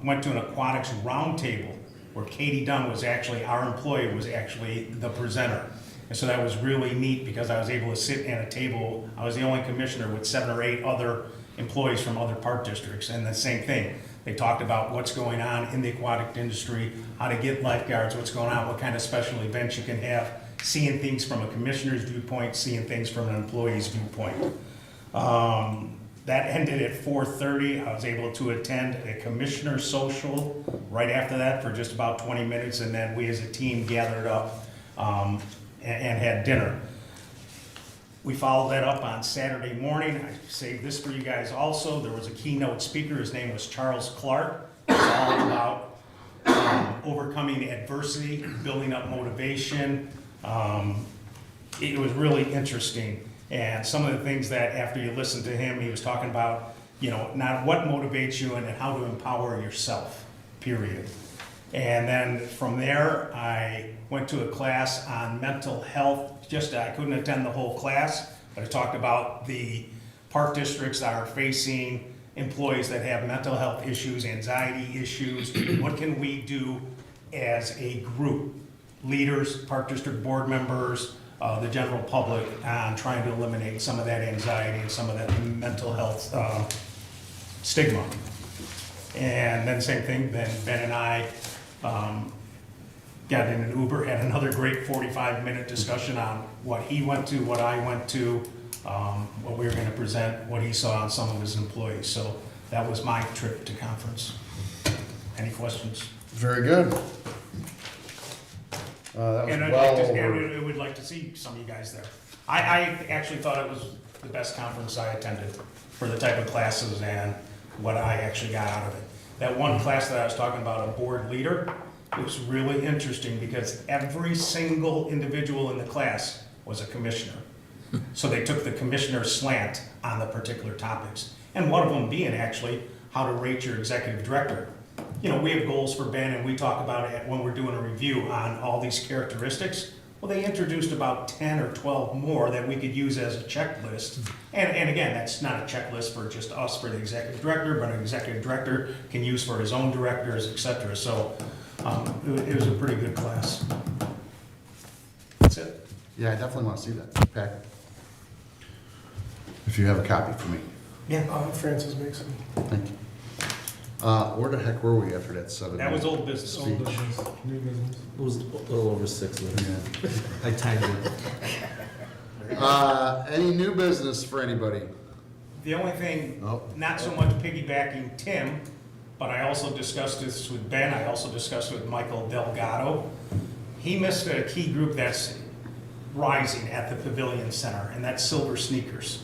went to an aquatics roundtable where Katie Dunn was actually, our employee was actually the presenter. And so that was really neat because I was able to sit at a table. I was the only commissioner with 7 or 8 other employees from other park districts, and the same thing. They talked about what's going on in the aquatic industry, how to get lifeguards, what's going on, what kind of special events you can have, seeing things from a commissioner's viewpoint, seeing things from an employee's viewpoint. That ended at 4:30. I was able to attend a commissioner social right after that for just about 20 minutes, and then we as a team gathered up and had dinner. We followed that up on Saturday morning. I saved this for you guys also. There was a keynote speaker. His name was Charles Clark. It was all about overcoming adversity, building up motivation. It was really interesting. And some of the things that after you listen to him, he was talking about, you know, not what motivates you and how to empower yourself, period. And then from there, I went to a class on mental health. I couldn't attend the whole class, but I talked about the park districts that are facing employees that have mental health issues, anxiety issues. What can we do as a group? Leaders, park district board members, the general public on trying to eliminate some of that anxiety and some of that mental health stigma. And then same thing, then Ben and I got in an Uber, had another great 45-minute discussion on what he went to, what I went to, what we were going to present, what he saw on some of his employees. So that was my trip to conference. Any questions? Very good. That was And I would like to see some of you guys there. I actually thought it was the best conference I attended for the type of classes and what I actually got out of it. That one class that I was talking about, a board leader, it was really interesting because every single individual in the class was a commissioner. So they took the commissioner's slant on the particular topics. And one of them being actually how to rate your executive director. You know, we have goals for Ben and we talk about it when we're doing a review on all these characteristics. Well, they introduced about 10 or 12 more that we could use as a checklist. And again, that's not a checklist for just us for the executive director, but an executive director can use for his own directors, et cetera. So it was a pretty good class. That's it. Yeah, I definitely want to see that packet. If you have a copy for me. Yeah. Francis Mason. Thank you. Where the heck were we after that 7? That was old business. Old business, new business. It was a little over 6 minutes. I timed it. Any new business for anybody? The only thing, Oh. not so much piggybacking Tim, but I also discussed this with Ben, I also discussed it with Michael Delgado. He missed a key group that's rising at the Pavilion Center, and that's Silver Sneakers.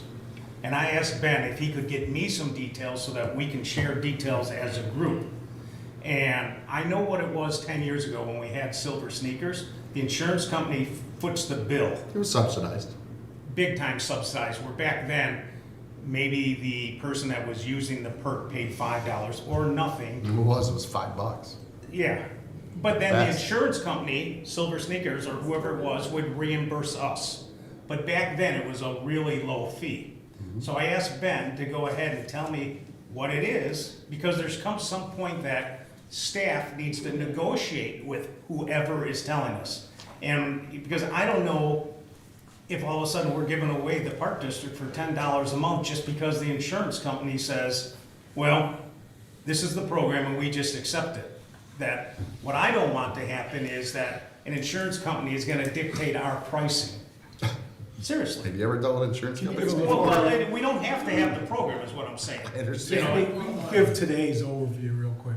And I asked Ben if he could get me some details so that we can share details as a group. And I know what it was 10 years ago when we had Silver Sneakers. The insurance company foots the bill. It was subsidized. Big time subsidized, where back then, maybe the person that was using the perk paid $5 or nothing. It was $5. Yeah, but then the That's- insurance company, Silver Sneakers or whoever it was, would reimburse us. But back then, it was a really low fee. So I asked Ben to go ahead and tell me what it is, because there's come some point that staff needs to negotiate with whoever is telling us. And because I don't know if all of a sudden we're giving away the park district for $10 a month just because the insurance company says, well, this is the program and we just accept it. That what I don't want to happen is that an insurance company is gonna dictate our pricing. Seriously. Have you ever dealt with insurance companies Well, before? we don't have to have the program is what I'm saying. I understand. You know, Give today's overview real quick.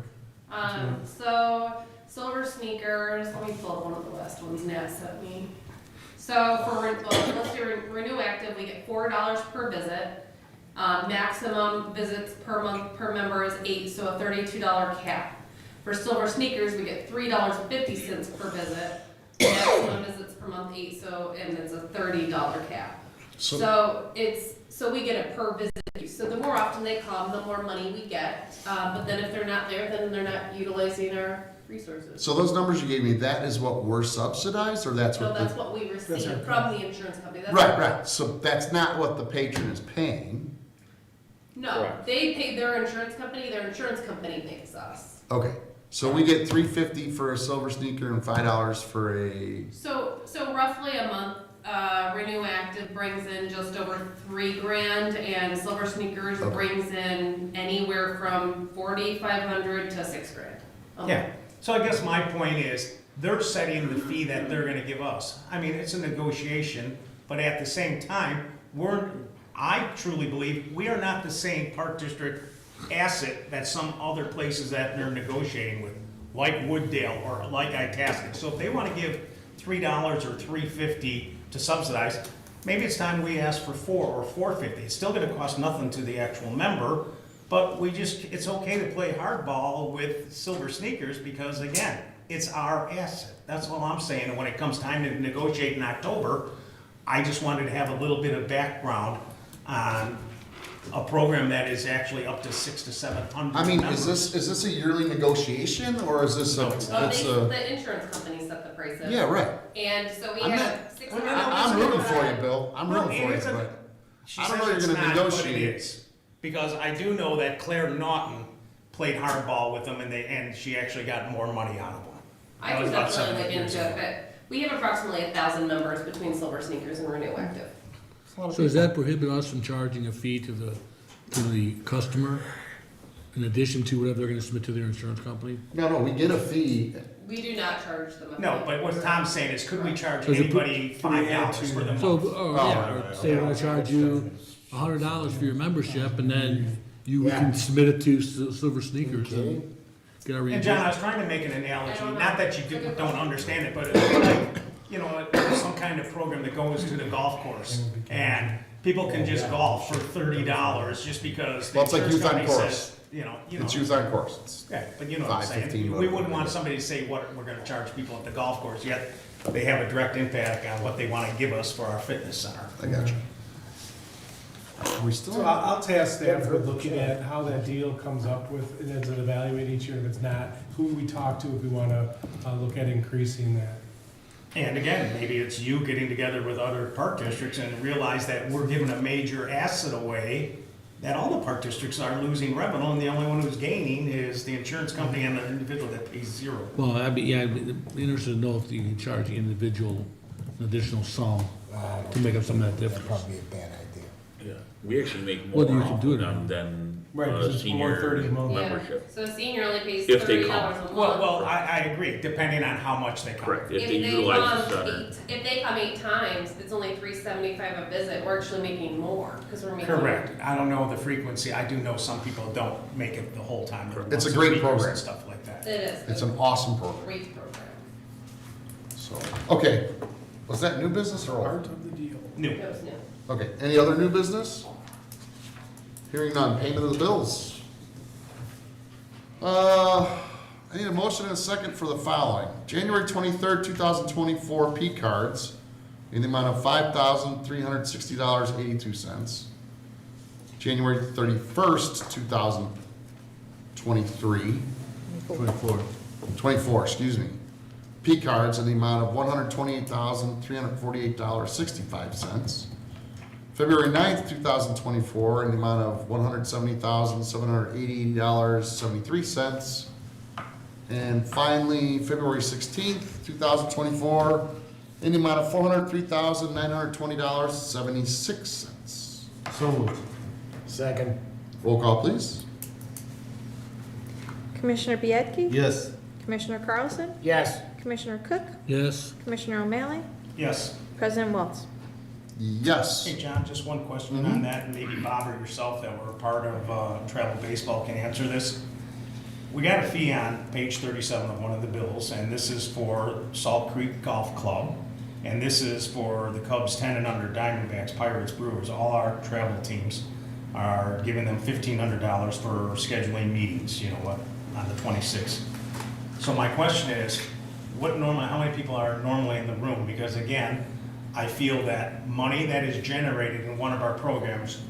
So Silver Sneakers, let me pull up one of the last ones Nat sent me. So for, let's do Renew Active, we get $4 per visit. Maximum visits per month per member is 8, so a $32 cap. For Silver Sneakers, we get $3.50 per visit. Maximum visits per month 8, and it's a $30 cap. So we get a per visit. So the more often they come, the more money we get. But then if they're not there, then they're not utilizing our resources. So those numbers you gave me, that is what we're subsidized, or that's So what? that's what we receive from the insurance company. That's Right, right. So that's not what the patron is paying. No, they pay their insurance company pays us. Okay. So we get $3.50 for a Silver Sneaker and $5 for a. So roughly a month, Renew Active brings in just over $3,000, and Silver Sneakers brings in anywhere from $4,500 to $6,000. Yeah, so I guess my point is, they're setting the fee that they're gonna give us. I mean, it's a negotiation, but at the same time, I truly believe we are not the same park district asset that some other places that they're negotiating with, like Wooddale or like Itasca. So if they want to give $3 or $3.50 to subsidize, maybe it's time we ask for $4 or $4.50. It's still going to cost nothing to the actual member, but it's okay to play hardball with Silver Sneakers because, again, it's our asset. That's all I'm saying. And when it comes time to negotiate in October, I just wanted to have a little bit of background on a program that is actually up to 600 to 700 I mean, members. is this a yearly negotiation, or is this The insurance company set the prices. Yeah, right. And so we I'm have not- 600. I'm rooting for you, Bill. I'm rooting for you, It but She I don't know says you're it's gonna not, but negotiate. it is. Because I do know that Claire Naughton played hardball with them and she actually got more money out of them. I That can was about definitely 7 look years into ago. it, but we have approximately 1,000 members between Silver Sneakers and Renew Active. So does that prohibit us from charging a fee to the customer in addition to whatever they're gonna submit to their insurance company? No, we get a fee. We do not charge them a fee. No, but what Tom's saying is, could we charge Does it anybody $5 for the month? So, or say we're gonna charge you $100 for your membership, and then you can submit it to Silver Sneakers and get our And John, I reimbursement. was trying to make an I analogy, don't know. not that you don't understand it, but it's like, you know, there's some kind of program that goes to the golf course, and people can just golf for $30 just because the Well, it's like insurance youth on company course. says, you know. It's youth on course. It's Yeah, but you know what I'm 5, saying. 15, We whatever wouldn't it want is. somebody to say what we're gonna charge people at the golf course, yet they have a direct impact on what they wanna give us for our fitness center. I got you. Are we still? So I'll task staff with looking at how that deal comes up with, and as it evaluate each year, if it's not, who we talk to if we wanna, look at increasing that. And again, maybe it's you getting together with other park districts and realize that we're giving a major asset away, that all the park districts are losing revenue, and the only one who's gaining is the insurance company and the individual that pays zero. Well, I'd be interested to know if you can charge the individual an additional sum to make up some of that difference. Probably a bad idea. Yeah, we actually make more Whether you can do it or off not. than Right, 'cause it's senior 430 a month. membership. So a senior only pays If they $30 come. a month. Well, I agree, depending on how much they come. Correct, if If they they utilize the come center. if they come 8 times, it's only $375 a visit. We're actually making more because we're making. Correct. I don't know the frequency. I do know some people don't make it the whole time. It's a Once great week or program. Stuff like that. It is. It's an awesome program. Great program. So, okay. Was that new business or Part old? of the deal. New. It was new. Okay, any other new business? Hearing none, payment of the bills. I need a motion and a second for the following. January 23rd, 2024 P cards in the amount of $5,360.82. January 31st, 2023. 24, excuse me. P cards in the amount of $128,348.65. February 9th, 2024, in the amount of $170,780.73. And finally, February 16th, 2024, in the amount of $403,920.76. So moved. Second. Roll call, please. Commissioner Biedke? Yes. Commissioner Carlson? Yes. Commissioner Cook? Yes? Commissioner O'Malley? Yes. President Waltz? Yes. Hey, John, just one question on that, and maybe Bob or yourself that were a part of travel baseball can answer this. We got a fee on page 37 of one of the bills, and this is for Salt Creek Golf Club, and this is for the Cubs 10 and under, Diamondbacks, Pirates, Brewers. All our travel teams are giving them $1,500 for scheduling meetings, you know what, on the 26th. So my question is, how many people are normally in the room? Because again, I feel that money that is generated in one of our programs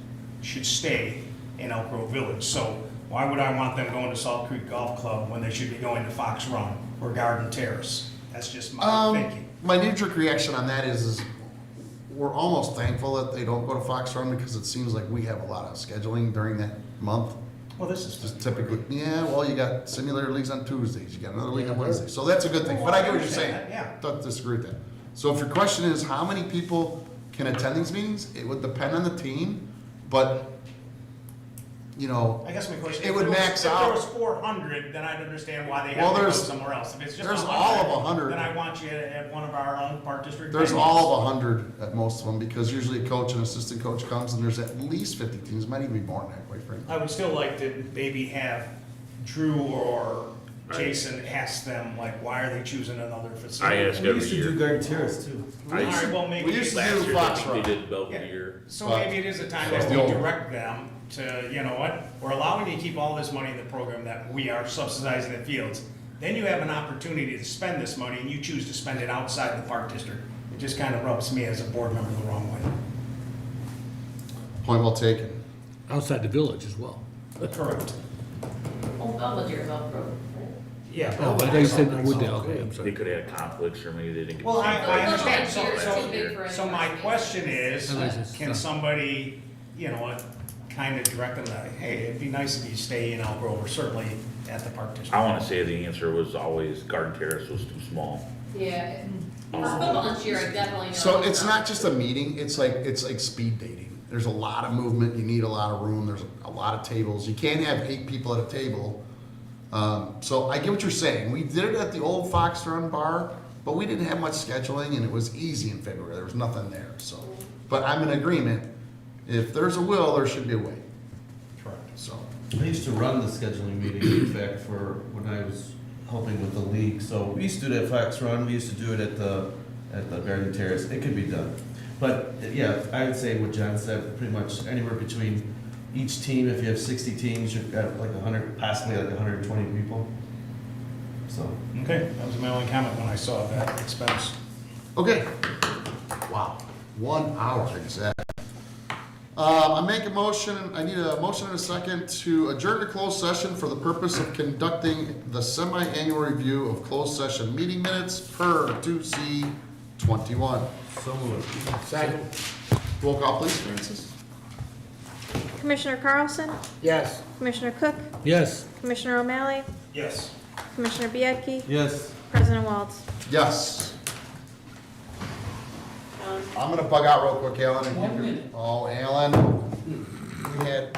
should stay in Elk Grove Village. So why would I want them going to Salt Creek Golf Club when they should be going to Fox Run or Garden Terrace? That's just my thinking. My knee-jerk reaction on that is we're almost thankful that they don't go to Fox Run because it seems like we have a lot of scheduling during that month. Well, this is Just typically, yeah, well, you got simulator leagues on Tuesdays, you got another league on Wednesday, so that's a good thing, but I get what you're saying. Yeah. Don't disagree with that. So if your question is how many people can attend these meetings, it would depend on the team, but you know, I guess my question, it if would there was- max If there out. was 400, then I'd understand why they Well, have to go there's- somewhere else. If it's just there's all of 100. then I want you to have one of our own Park District. There's venues. all of 100 at most of them, because usually a coach and assistant coach comes, and there's at least 50 teams, might even be more than that, quite frankly. I would still like to maybe have Drew or Jason ask them, like, why are they choosing another facility? I ask We every used to do year. Garden Terrace too. All right, well, maybe. we used to Last do year, I Fox think Run. they did Belvedere. So But- maybe it is a time So that we the old- direct them to, you know what, we're allowing you to keep all this money in the program that we are subsidizing the fields. Then you have an opportunity to spend this money and you choose to spend it outside the Park District. It just kind of rubs me as a board member the wrong way. Point well taken. Outside the village as well. Correct. Oh, Belvedere's up road. Yeah. Oh, I thought you said Wooddale, okay, I'm They sorry. could have conflicts, or maybe they didn't get. Well, the same I price. understand, It's too big for so my anyone. question is, Otherwise can it's- somebody, you know what, kind of direct them that, hey, it'd be nice if you stay in Elk Grove or certainly at the Park District? I wanna say the answer was always Garden Terrace was too small. Yeah, for football this year, I definitely know. So it's not just a meeting, it's like speed dating. There's a lot of movement, you need a lot of room, there's a lot of tables. You can't have 8 people at a table. So I get what you're saying. We did it at the old Fox Run bar, but we didn't have much scheduling and it was easy in February. There was nothing there, so. But I'm in agreement. If there's a will, there should be a way. Correct. So, I used to run the scheduling meeting, in fact, for when I was helping with the league. So we used to do it at Fox Run, we used to do it at the Garden Terrace. It could be done. But yeah, I would say what John said, pretty much anywhere between each team, if you have 60 teams, you've got like 100, possibly like 120 people. So. Okay, that was my only comment when I saw that expense. okay. Wow, 1 hour exact. I make a motion, I need a motion and a second to adjourn to closed session for the purpose of conducting the semi-annual review of closed session meeting minutes per 2C 21. So moved. Second, Roll call, please, Francis. Commissioner Carlson, yes. Commissioner Cook, Yes. Commissioner O'Malley, Yes. Commissioner Bianchi, Yes. President Waltz. Yes. I'm gonna bug out real quick, Alan. and you can- Oh, Alan, we had